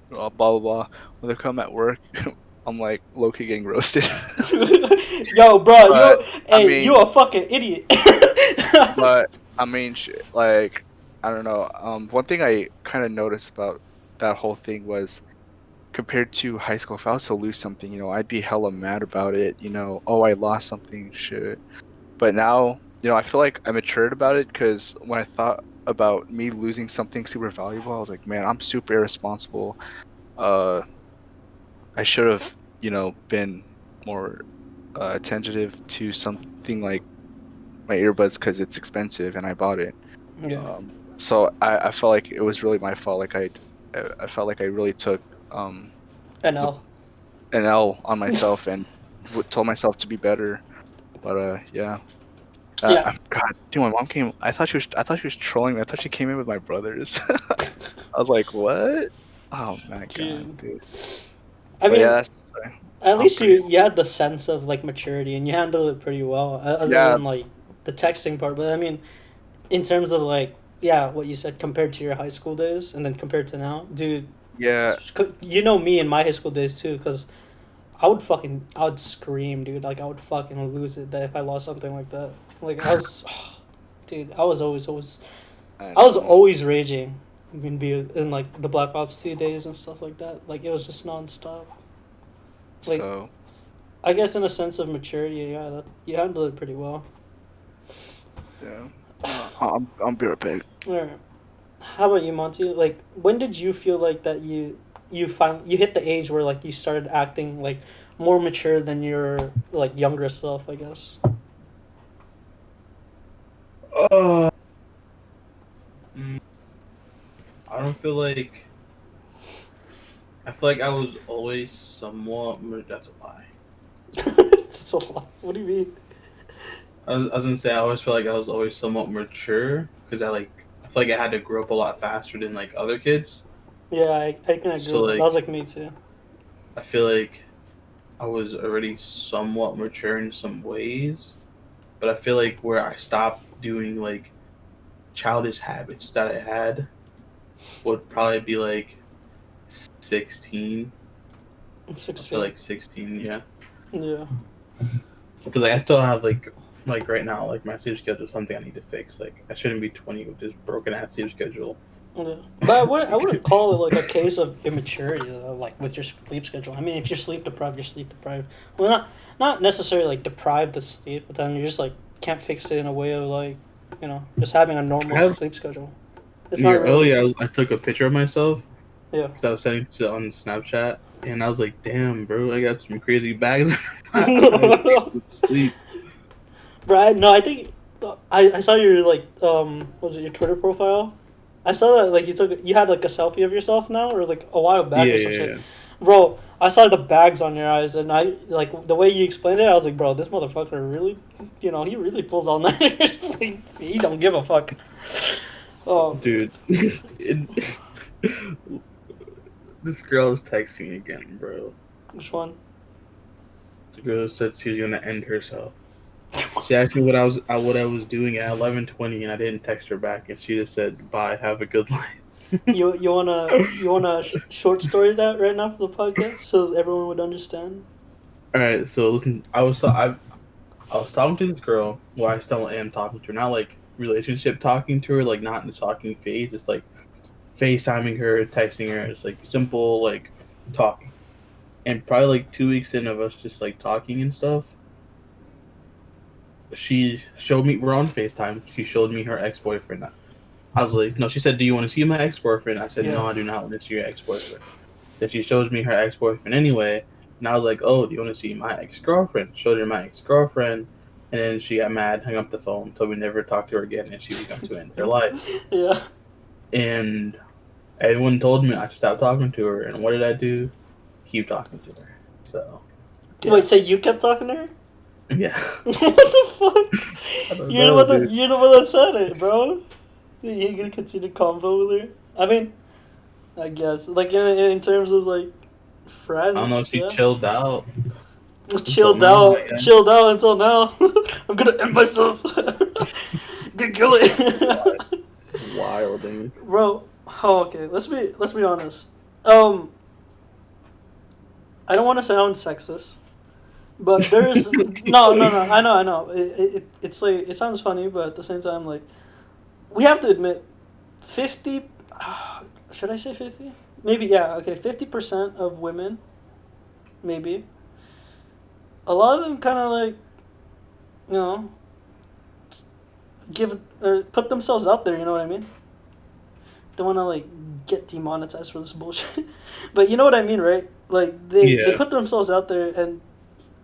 S3: blah blah blah. When they come at work, I'm like low key getting roasted.
S2: Yo, bro,
S3: But I
S2: you
S3: mean,
S2: a fucking idiot.
S3: but I mean, like I don't know. One thing I kind of noticed about that whole thing was compared to high school, if I was to lose something, I'd be hella mad about it. Oh, I lost something, shit. But now, I feel like I matured about it because when I thought about me losing something super valuable, I was like, man, I'm super irresponsible. Uh, I should have, been more attentive to something like my earbuds because it's expensive and I bought it.
S2: Yeah.
S3: So I felt like it was really my fault. Like I felt like I really took
S2: NL.
S3: an L on myself and told myself to be better. But yeah.
S2: Yeah.
S3: God, dude, my mom came. I thought she was trolling me. I thought she came in with my brothers. I was like, what? Oh my god,
S2: Dude.
S3: dude.
S2: I
S3: But yeah,
S2: mean,
S3: that's
S2: at
S3: I'm
S2: least
S3: pretty.
S2: you had the sense of like maturity and you handled it pretty well, other
S3: Yeah,
S2: than like the texting part. But I mean, in terms of like, yeah, what you said compared to your high school days and then compared to now, dude,
S3: yeah,
S2: you know me in my high school days too, because I would scream, dude. Like I would fucking lose it that if I lost something like that. Like I was, dude,
S3: I
S2: I was
S3: know.
S2: always raging. In like the Black Ops 2 days and stuff like that. Like it was just nonstop. Like
S3: So
S2: I guess in a sense of maturity, yeah, you handled it pretty well.
S3: yeah, I'm be right back.
S2: Alright. How about you, Monty? Like, when did you feel like that you hit the age where like you started acting like more mature than your like younger self? I guess.
S1: Uh, mm, I don't feel like. I feel like I was always somewhat. That's a lie.
S2: That's a lot. What do you mean?
S1: I was gonna say I always feel like I was always somewhat mature because I feel like I had to grow up a lot faster than like other kids.
S2: Yeah, I can agree
S1: So
S2: with that. That
S1: like
S2: was like me too.
S1: I feel like I was already somewhat mature in some ways, but I feel like where I stopped doing like childish habits that I had would probably be like 16.
S2: I'm
S1: I feel
S2: 16.
S1: like 16, yeah.
S2: Yeah.
S1: Because like I still have like right now like my sleep schedule is something I need to fix. Like I shouldn't be 20 with this broken ass sleep schedule.
S2: Yeah. But I wouldn't call it like a case of immaturity though, like with your sleep schedule. I mean, if you're sleep deprived, you're sleep deprived. Well, not necessarily like deprived of sleep, but then you just like can't fix it in a way of like, just having a normal
S1: I have
S2: sleep schedule. It's
S1: Yeah,
S2: not really.
S1: earlier I took a picture of myself
S2: Yeah.
S1: because I was sending it on Snapchat, and I was like, "Damn, bro, I got some crazy bags." I don't sleep.
S2: Brad, no, I think I saw your like was it your Twitter profile? I saw that like you had like a selfie of yourself now or like a while back
S1: Yeah,
S2: or some
S1: yeah,
S2: shit.
S1: yeah.
S2: Bro, I saw the bags on your eyes and I like the way you explained it, I was like, bro, this motherfucker really he really pulls all nighters. Like he don't give a fuck. Oh,
S1: Dude. This girl is texting me again, bro.
S2: which one?
S1: The girl said she's gonna end herself. She asked me what I was doing at 11:20, and I didn't text her back, and she just said, "Bye, have a good life."
S2: You wanna short story that right now for the podcast so everyone would understand?
S1: All right, so listen, I was talking to this girl. Well, I still am talking to her. Not like relationship talking to her, like not in the talking phase. It's like FaceTiming her, texting her. It's like simple like talking. And probably like 2 weeks in of us just like talking and stuff, she showed me we're on FaceTime. She showed me her ex boyfriend. I was like, no. She said, do you want to see my ex-boyfriend? I said,
S2: Yeah.
S1: no, I do not want to see your ex-boyfriend. Then she shows me her ex-boyfriend anyway, and I was like, oh, do you want to see my ex-girlfriend? Showed her my ex-girlfriend, and then she got mad, hung up the phone, told me never to talk to her again, and she was going to end her life.
S2: Yeah.
S1: And everyone told me I should stop talking to her, and what did I do? Keep talking to her. So. Yeah.
S2: Wait, so you kept talking to her?
S1: Yeah.
S2: What the fuck?
S1: I don't
S2: You're
S1: know,
S2: the one
S1: dude.
S2: you're the one that said it, bro. You gonna continue convo with her? I mean, I guess like in terms of like friends.
S1: I don't know if she
S2: yeah.
S1: chilled out.
S2: Chilled
S1: now,
S2: out, chilled out until now. I'm gonna end myself. Gonna kill it.
S1: Wilding.
S2: Bro, oh, okay. Let's be honest. I don't want to sound sexist, but there's no. I know. It's like it sounds funny, but at the same time, like we have to admit, 50. Should I say 50? Maybe yeah. Okay, 50% of women, maybe. A lot of them kind of like, you know, give or put themselves out there. You know what I mean? Don't want to like get demonetized for this bullshit, but you know what I mean, right? Like they put themselves out there, and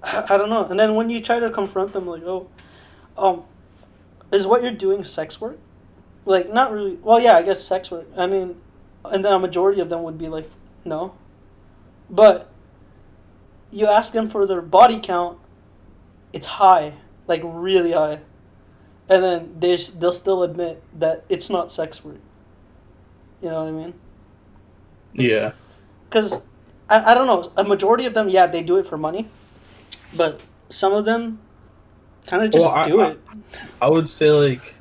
S2: I don't know. And then when you try to confront them, like, oh, is what you're doing sex work? Like, not really. Well, yeah, I guess sex work. I mean, and then a majority of them would be like, no. But you ask them for their body count, it's high, like really high, and then they'll still admit that it's not sex work. You know what I mean?
S1: Yeah.
S2: Because, I don't know, a majority of them, yeah, they do it for money, but some of them kind of just do it.
S1: I would say, like,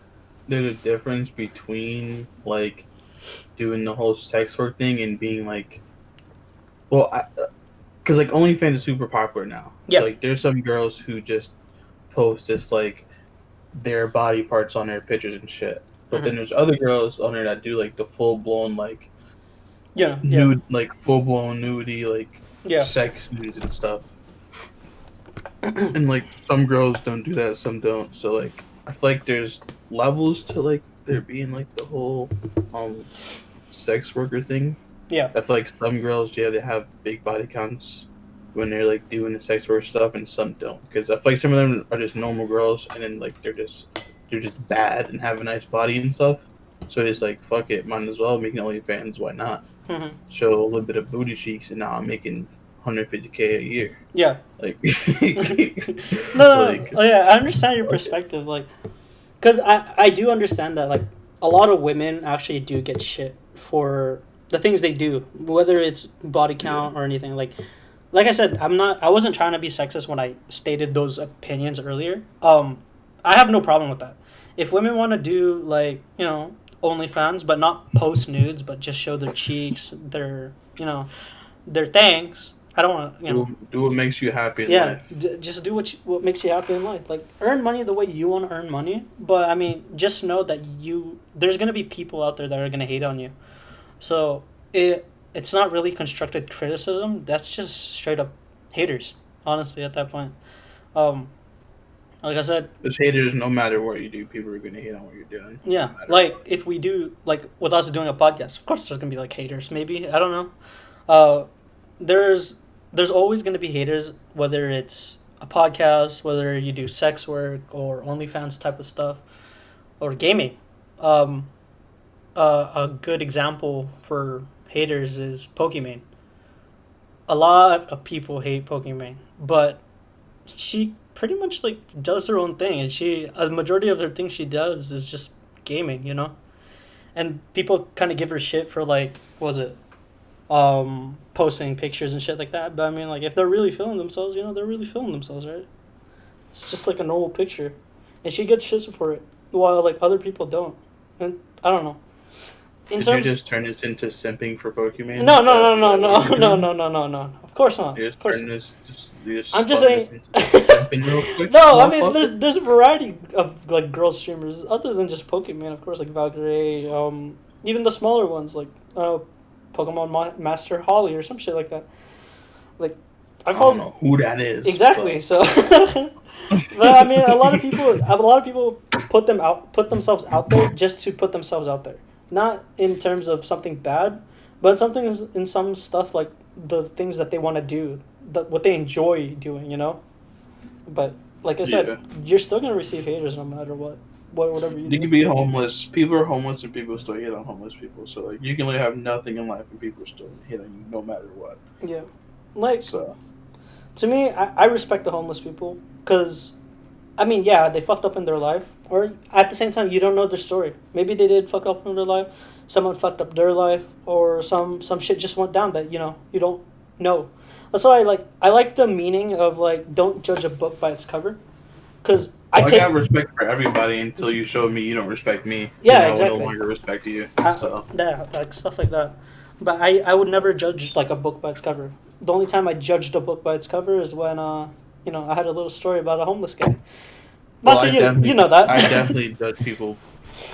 S1: there's a difference between, like, doing the whole sex work thing and being, like, well, because, like, OnlyFans is super popular now.
S2: Yeah.
S1: So, like, there's some girls who just post just, like, their body parts on their pictures and shit. But then there's other girls on there that do, like, the full-blown, like, nude, like, full-blown nudity, like, sex scenes and stuff. And, like, some girls don't do that, some don't. So, like, I feel like there's levels to, like, there being, like, the whole sex worker thing.
S2: Yeah.
S1: I feel like some girls, they have big body counts when they're, like, doing the sex work stuff, and some don't. Because I feel like some of them are just normal girls, and then, like, they're just bad and have a nice body and stuff. So it's like, fuck it, might as well make an OnlyFans, why not?
S2: Mm-hmm.
S1: Show a little bit of booty cheeks, and now I'm making $150K a year.
S2: Yeah.
S1: Like,
S2: no. Oh, yeah, I understand your perspective. Like, because I do understand that, like, a lot of women actually do get shit for the things they do, whether it's body count or anything. Like I said, I wasn't trying to be sexist when I stated those opinions earlier. I have no problem with that. If women want to do, like, you know, OnlyFans, but not post nudes, but just show their cheeks, their, you know, their things. I don't want to, you know.
S1: Do what makes you happy in life.
S2: Just do what makes you happy in life. Like, earn money the way you want to earn money. But, I mean, just know that there's going to be people out there that are going to hate on you. So, it's not really constructed criticism. That's just straight up haters, honestly, at that point. Like I said,
S1: there's haters no matter what you do. People are going to hate on what you're doing.
S2: Yeah, like if we do, like with us doing a podcast, of course there's going to be like haters, maybe. I don't know. There's always going to be haters, whether it's a podcast, whether you do sex work or OnlyFans type of stuff, or gaming. A good example for haters is Pokimane. A lot of people hate Pokimane, but she pretty much like does her own thing, and a majority of her things she does is just gaming, you know. And people kind of give her shit for, like, what was it, posting pictures and shit like that. But I mean, like, if they're really feeling themselves, you know, they're really feeling themselves, right? It's just like a normal picture, and she gets shit for it, while like other people don't. And I don't know.
S1: Did you just turn this into simping for Pokemon?
S2: No. Of course not.
S1: You just turn this.
S2: I'm just saying.
S1: Simping real quick.
S2: No, I mean, there's a variety of, like, girl streamers other than just Pokemon, of course, like Valkyrie. Even the smaller ones, like Pokemon Master Holly or some shit like that. Like,
S1: I don't know who that is.
S2: Exactly.
S1: But.
S2: So, but I mean, a lot of people put themselves out there just to put themselves out there, not in terms of something bad, but something in some stuff like the things that they want to do, what they enjoy doing, you know. But like I said, you're still gonna receive haters no matter whatever you do.
S1: You can be homeless. People are homeless, and people still hate on homeless people. So like, you can literally have nothing in life, and people still hate on you no matter what.
S2: Yeah, like
S1: so.
S2: To me, I respect the homeless people because, I mean, yeah, they fucked up in their life, or at the same time, you don't know their story. Maybe they did fuck up in their life, someone fucked up their life, or some shit just went down that you don't know. That's why I like the meaning of like don't judge a book by its cover, because I
S1: got respect for everybody until you show me you don't respect me.
S2: Yeah,
S1: I
S2: exactly.
S1: will no longer respect you. So
S2: yeah, like stuff like that. But I would never judge like a book by its cover. The only time I judged a book by its cover is when I had a little story about a homeless guy. Monty, you know that.
S1: I definitely judge people.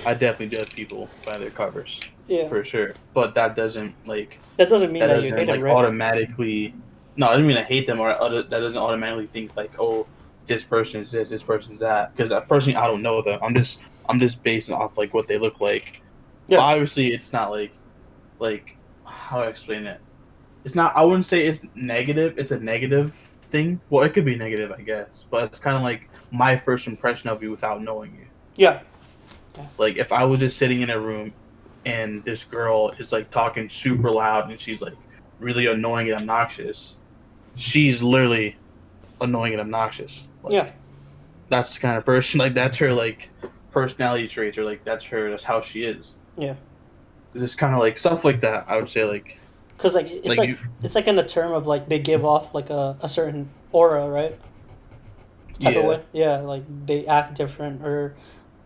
S1: I definitely judge people by their covers.
S2: Yeah.
S1: For sure. But that doesn't
S2: mean that you hate them, right?
S1: Automatically. No, I don't mean I hate them, or that doesn't automatically think like, oh, this person is this person's that. Because personally, I don't know them. I'm just basing off like what they look like. Yeah. But obviously, it's not like how do I explain it? It's not. I wouldn't say it's negative. It's a negative thing. Well, it could be negative, I guess. But it's kind of like my first impression of you without knowing you.
S2: Yeah.
S1: Like if I was just sitting in a room, and this girl is like talking super loud, and she's like really annoying and obnoxious. She's literally annoying and obnoxious. Like,
S2: yeah.
S1: That's the kind of person. Like that's her like personality traits, or like that's how she is.
S2: Yeah.
S1: It's just kind of like stuff like that. I would say like.
S2: Because it's like in the term of like they give off like a certain aura, right? Type of way. Yeah, like they act different, or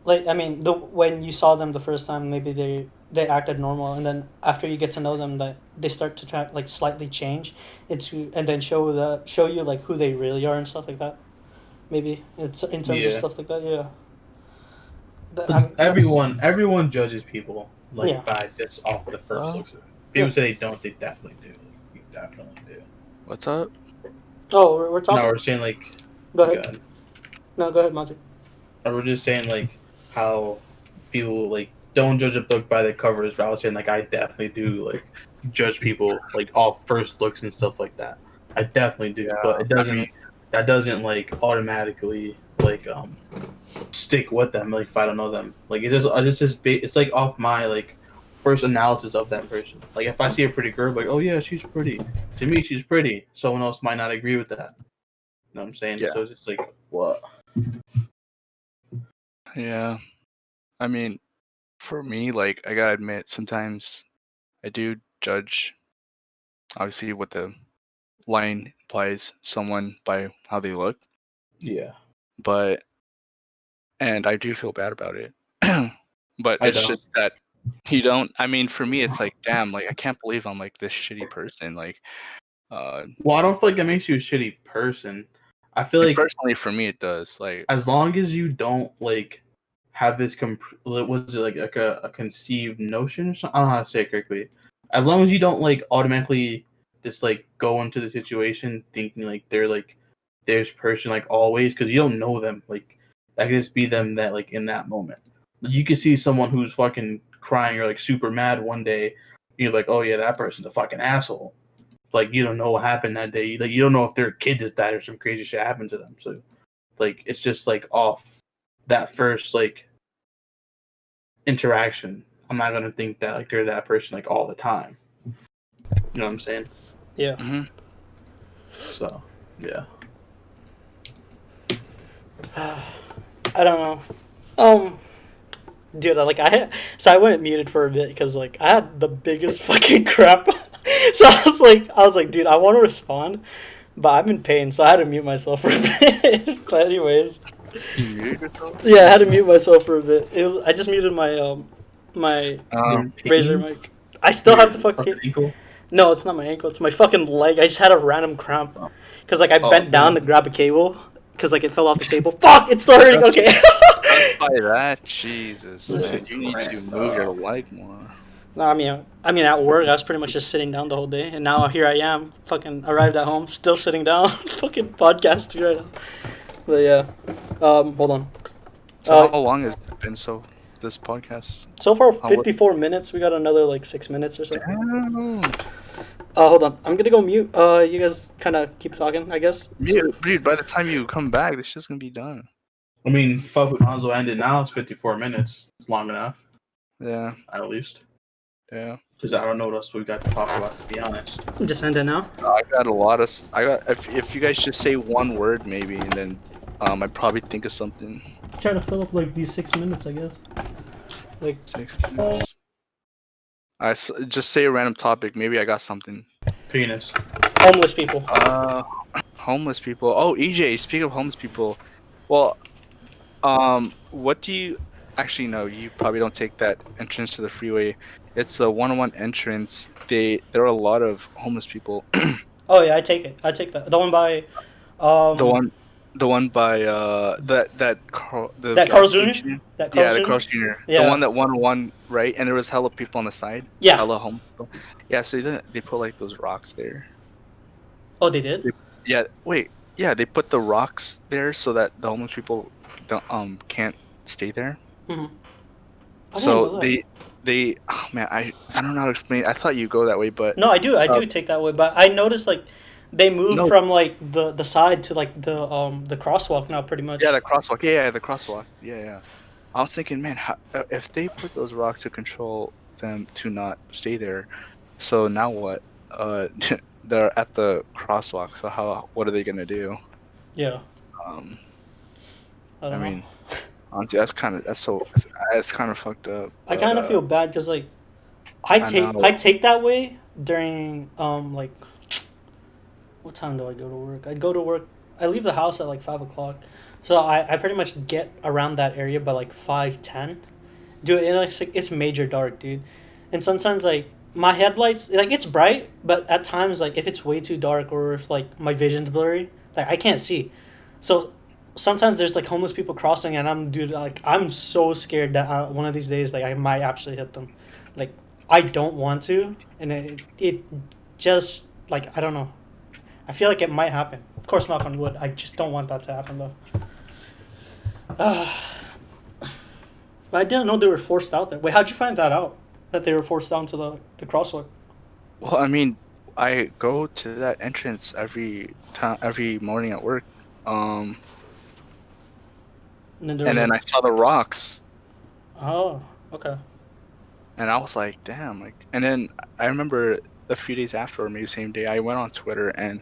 S2: like I mean, when you saw them the first time, maybe they acted normal, and then after you get to know them, that they start to try like slightly change into, and then show you like who they really are and stuff like that. Maybe it's in terms of stuff like that. Yeah.
S1: Everyone judges people by just off the first looks of it. People say they don't. They definitely do. You definitely do.
S3: What's up?
S2: Oh, we're talking.
S1: No, we're saying like.
S2: Go ahead. No, go ahead, Monty.
S1: We're just saying like how people like don't judge a book by the covers. But I was saying like I definitely do like judge people like off first looks and stuff like that. I definitely do, but it doesn't. I mean, that doesn't like automatically like stick with them. Like if I don't know them, like it's like off my like. First analysis of that person. Like if I see a pretty girl, like, oh yeah, she's pretty. To me, she's pretty. Someone else might not agree with that. You know what I'm saying? Yeah. So it's just like, what?
S3: Yeah. I mean, for me, like I gotta admit, sometimes I do judge obviously what the line implies someone by how they look.
S1: Yeah.
S3: And I do feel bad about it. But it's just that you don't. I mean, for me, it's like, damn, like I can't believe I'm like this shitty person. Like,
S1: well, I don't feel like that makes you a shitty person. I feel like
S3: personally, for me, it does. Like,
S1: as long as you don't like have this was it like a conceived notion or something? I don't know how to say it correctly. As long as you don't like automatically just like go into the situation thinking like they're like this person like always, because you don't know them. Like that could just be them that like in that moment. You can see someone who's fucking crying or like super mad one day, you're like, oh yeah, that person's a fucking asshole. Like you don't know what happened that day. Like you don't know if their kid just died or some crazy shit happened to them. So like it's just like off that first like interaction. I'm not gonna think that like they're that person like all the time. You know what I'm saying?
S2: Yeah.
S3: Mm-hmm.
S1: So yeah.
S2: I don't know. Dude, I went muted for a bit because like I had the biggest fucking crap. So I was like, dude, I want to respond, but I'm in pain, so I had to mute myself for a bit. But anyways,
S3: you muted yourself?
S2: Yeah, I had to mute myself for a bit. I just muted my my Razer mic. I still have the fucking
S1: ankle.
S2: No, it's not my ankle. It's my fucking leg. I just had a random cramp because like I bent down to grab a cable because like it fell off the table. Fuck! It's still hurting. Okay.
S3: By that, Jesus, man, you need to move your leg more.
S2: No, I mean, at work, I was pretty much just sitting down the whole day, and now here I am, fucking arrived at home, still sitting down, fucking podcasting right now. But yeah, hold on.
S3: So how long has it been this podcast?
S2: So far,
S3: How
S2: 54 minutes. We got another like 6 minutes or so.
S3: Damn.
S2: Hold on. I'm gonna go mute. You guys kind of keep talking, I guess.
S3: Dude, by the time you come back, this shit's gonna be done.
S1: I mean, fuck with Hanzo ended now. It's 54 minutes. It's long enough,
S3: Yeah,
S1: at least.
S3: yeah.
S1: Because I don't know what else we got to talk about, to be honest.
S2: Just end it now.
S3: I got a lot of. If you guys just say one word maybe, and then I'd probably think of something.
S2: Try to fill up like these 6 minutes, I guess. Like
S3: 6 minutes. Just say a random topic. Maybe I got something.
S1: Penis.
S2: homeless people.
S3: Homeless people. Oh, EJ. Speak of homeless people. Well, what do you actually know? You probably don't take that entrance to the freeway. It's a one-on-one entrance. There are a lot of homeless people.
S2: Oh yeah, I take it. I take that. The one by,
S3: The one by that Carl
S2: that Carl's Jr.
S3: station.
S2: That Carl's
S3: Yeah, the
S2: Jr.
S3: Carl Jr.
S2: Yeah.
S3: The one that 101, right? And there was hella people on the side.
S2: Yeah.
S3: Hella homeless people. Yeah, so they put like those rocks there.
S2: Oh, they did.
S3: Yeah, wait. Yeah, they put the rocks there so that the homeless people can't stay there.
S2: Mm-hmm.
S3: So they oh man, I don't know how to explain. I thought you go that way, but
S2: No, I do take that way, but I noticed like they moved from like the side to like the crosswalk now, pretty much.
S3: yeah, the crosswalk. Yeah, the crosswalk. Yeah. I was thinking, man, if they put those rocks to control them to not stay there, so now what? They're at the crosswalk. So what are they gonna do?
S2: Yeah.
S3: I mean, honestly, that's kind of fucked up.
S2: I kind of feel bad because like I take that way during like what time do I go to work? I leave the house at like 5 o'clock, so I pretty much get around that area by like 5:10. Dude, and it's major dark, dude, and sometimes like my headlights, like it's bright, but at times like if it's way too dark or if like my vision's blurry, like I can't see, so sometimes there's like homeless people crossing and I'm so scared that one of these days like I might actually hit them. Like I don't want to, and it just like I don't know. I feel like it might happen. Of course, knock on wood. I just don't want that to happen though. But I didn't know they were forced out there. Wait, how'd you find that out? That they were forced down to the crosswalk?
S3: Well, I mean, I go to that entrance every morning at work. And then I saw the rocks.
S2: Oh, okay.
S3: And I was like, damn. And then I remember a few days after, or maybe the same day, I went on Twitter and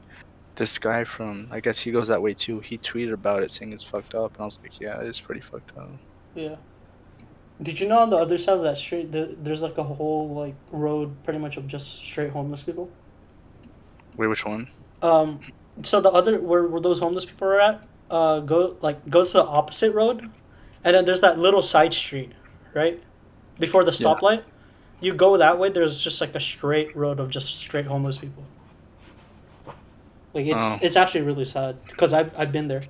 S3: this guy from, I guess he goes that way too, he tweeted about it saying it's fucked up. And I was like, yeah, it's pretty fucked up.
S2: Yeah. Did you know on the other side of that street, there's like a whole like road pretty much of just straight homeless people?
S3: Wait, which one?
S2: So the other where those homeless people are at, go to the opposite road, and then there's that little side street, right, before the stoplight. Yeah. You go that way. There's just like a straight road of just straight homeless people. Like it's actually really sad because I've been there.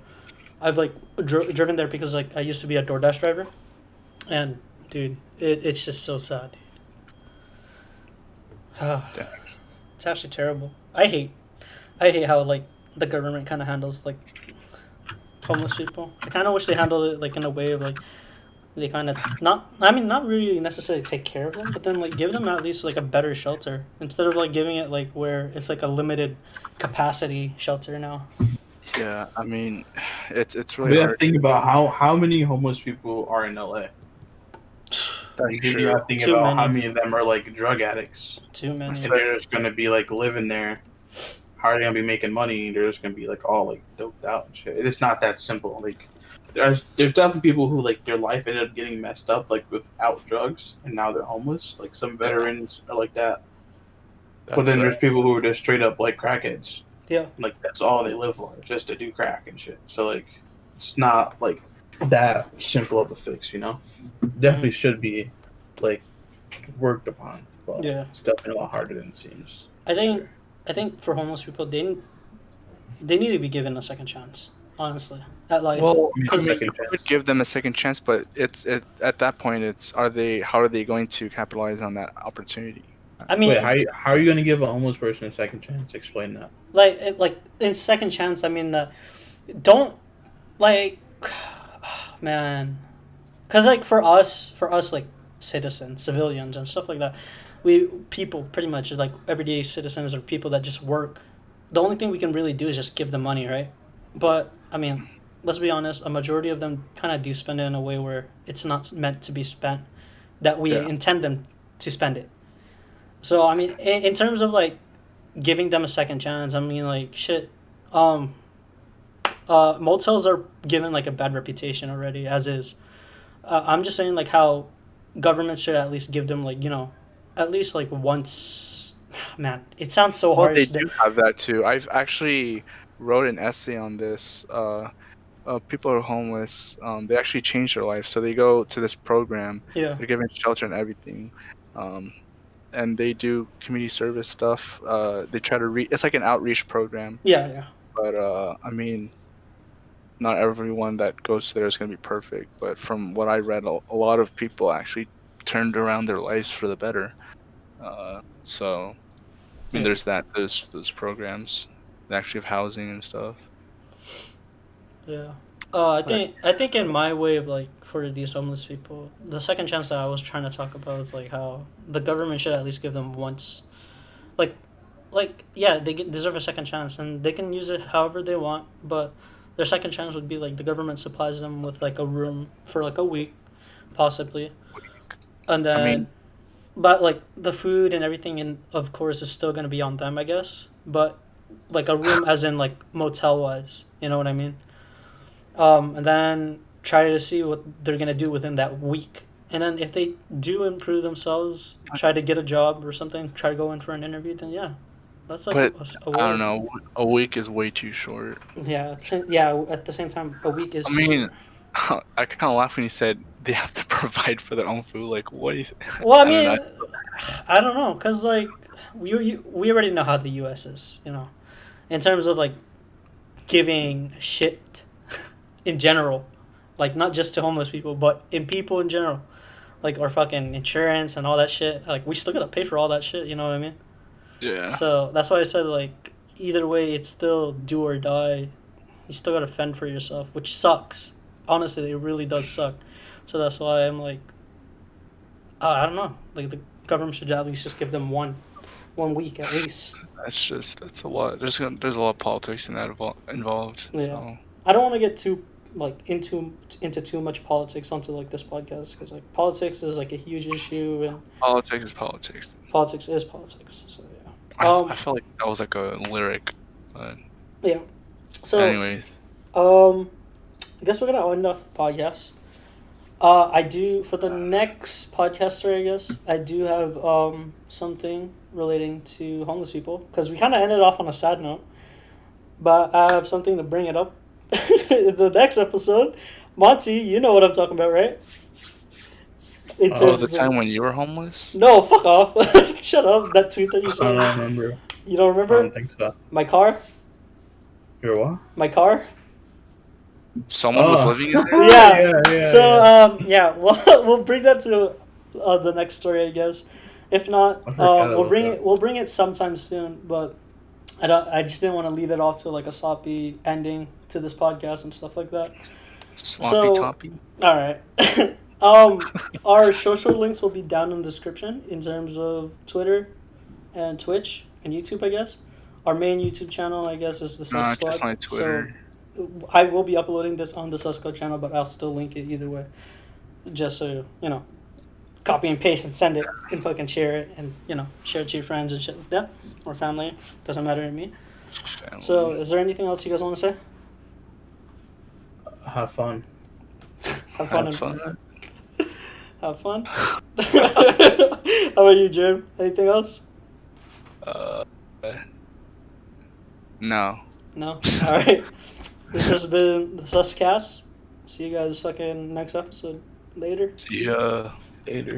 S2: I've like driven there because like I used to be a DoorDash driver, and dude, it's just so sad. It's actually terrible. I hate how like the government kind of handles like homeless people. I kind of wish they handled it like in a way of like they kind of not really necessarily take care of them, but then like give them at least like a better shelter instead of like giving it like where it's like a limited capacity shelter now.
S3: Yeah, I mean, it's really hard.
S1: Think about how many homeless people are in LA.
S3: That's true.
S1: You have to think about how many of them are like drug addicts.
S2: Too many.
S1: So they're just gonna be like living there, hardly gonna be making money. They're just gonna be like all like doped out and shit. It's not that simple. Like there's definitely people who like their life ended up getting messed up like without drugs and now they're homeless. Like some veterans are like that. But then there's people who are just straight up like crackheads.
S2: Yeah.
S1: Like that's all they live for, just to do crack and shit. So like it's not like that simple of a fix, you know? Definitely should be like worked upon. But it's definitely a lot harder than it seems.
S2: I think for homeless people they need to be given a second chance. honestly, at life.
S3: Well, I
S2: Because
S3: mean, you could give them a second chance, but at that point, how are they going to capitalize on that opportunity?
S2: I
S1: Wait,
S2: mean,
S1: how are you going to give a homeless person a second chance? Explain that.
S2: like in second chance, I mean, don't like, man, because like for us like citizens, civilians, and stuff like that, we people pretty much is like everyday citizens or people that just work. The only thing we can really do is just give them money, right? But I mean, let's be honest, a majority of them kind of do spend it in a way where it's not meant to be spent, that we
S3: Yeah.
S2: intend them to spend it. So I mean, in terms of like giving them a second chance, I mean like shit. Um, Motels are given like a bad reputation already, as is. I'm just saying like how government should at least give them like at least like once. Man, it sounds so
S3: Well, they
S2: harsh.
S3: do have that too. I've actually wrote an essay on this. People are homeless. They actually change their life, so they go to this program.
S2: Yeah,
S3: They're given shelter and everything, um, and they do community service stuff. They try to It's like an outreach program,
S2: yeah.
S3: but I mean, not everyone that goes there is going to be perfect. But from what I read, a lot of people actually turned around their lives for the better. So I mean,
S2: Yeah.
S3: there's that. There's those programs that actually have housing and stuff.
S2: Yeah. I think in my way of like for these homeless people, the second chance that I was trying to talk about is like how the government should at least give them once, like, yeah, deserve a second chance and they can use it however they want, but their second chance would be like the government supplies them with like a room for like a week, possibly, and
S3: I mean,
S2: then, but like the food and everything, and of course is still gonna be on them, I guess, but like a room as in like motel wise, you know what I mean? And then try to see what they're gonna do within that week. And then if they do improve themselves, try to get a job or something, try to go in for an interview, then yeah, that's like
S3: but
S2: a
S3: I
S2: way.
S3: don't know. A week is way too short.
S2: Yeah, yeah. At the same time, a week is
S3: I
S2: too
S3: mean,
S2: short.
S3: I kind of laughed when you said they have to provide for their own food. Like, what is?
S2: Well, I
S3: I don't know.
S2: mean, I don't know, cause like we already know how the U.S. is, in terms of like giving shit in general, like not just to homeless people, but in people in general, like our fucking insurance and all that shit. Like we still gotta pay for all that shit. You know what I mean?
S3: Yeah,
S2: So that's why I said like either way, it's still do or die. You still gotta fend for yourself, which sucks. Honestly, it really does suck. So that's why I'm like, I don't know. Like the government should at least just give them one week at least.
S3: that's a lot. There's a lot of politics in that involved.
S2: Yeah.
S3: So
S2: I don't want to get too like into too much politics onto like this podcast because like politics is like a huge issue and
S3: politics is politics.
S2: politics is politics. So yeah.
S3: I felt like that was like a lyric, but
S2: Yeah. So
S3: anyways,
S2: I guess we're gonna end off the podcast. I do for the next podcaster. I guess I do have something relating to homeless people because we kind of ended off on a sad note, but I have something to bring it up in the next episode. Monty, you know what I'm talking about, right? In
S3: oh,
S2: terms
S3: the
S2: of-
S3: time when you were homeless.
S2: No, fuck off! Shut up. That tweet that you
S1: I
S2: said.
S1: don't remember.
S2: You don't
S1: I
S2: remember?
S1: don't think so.
S2: My car.
S1: You're what?
S2: My car.
S3: Someone was
S1: Oh.
S3: living in there.
S2: Yeah. So we'll bring that to the next story, I guess. If not,
S1: I forgot
S2: we'll
S1: about
S2: bring
S1: that.
S2: it. We'll bring it sometime soon. But I just didn't want to leave it off to like a sloppy ending to this podcast and stuff like that.
S3: Sloppy
S2: So-
S3: toppy.
S2: All right. Our social links will be down in the description in terms of Twitter, and Twitch and YouTube. I guess our main YouTube channel, I guess, is the Sus
S3: Nah,
S2: Squad.
S3: just my Twitter.
S2: So I will be uploading this on the Susco channel, but I'll still link it either way. Just so copy and paste and send it and fucking share it and share it to your friends and shit like that or family. Doesn't matter to me.
S3: Family.
S2: So is there anything else you guys want to say?
S1: Have fun.
S2: Have fun.
S3: Have fun.
S2: Have fun. How about you, Jim? Anything else?
S3: No.
S2: No. All right. This has been the Suscast. See you guys fucking next episode later.
S3: See ya.
S1: Later.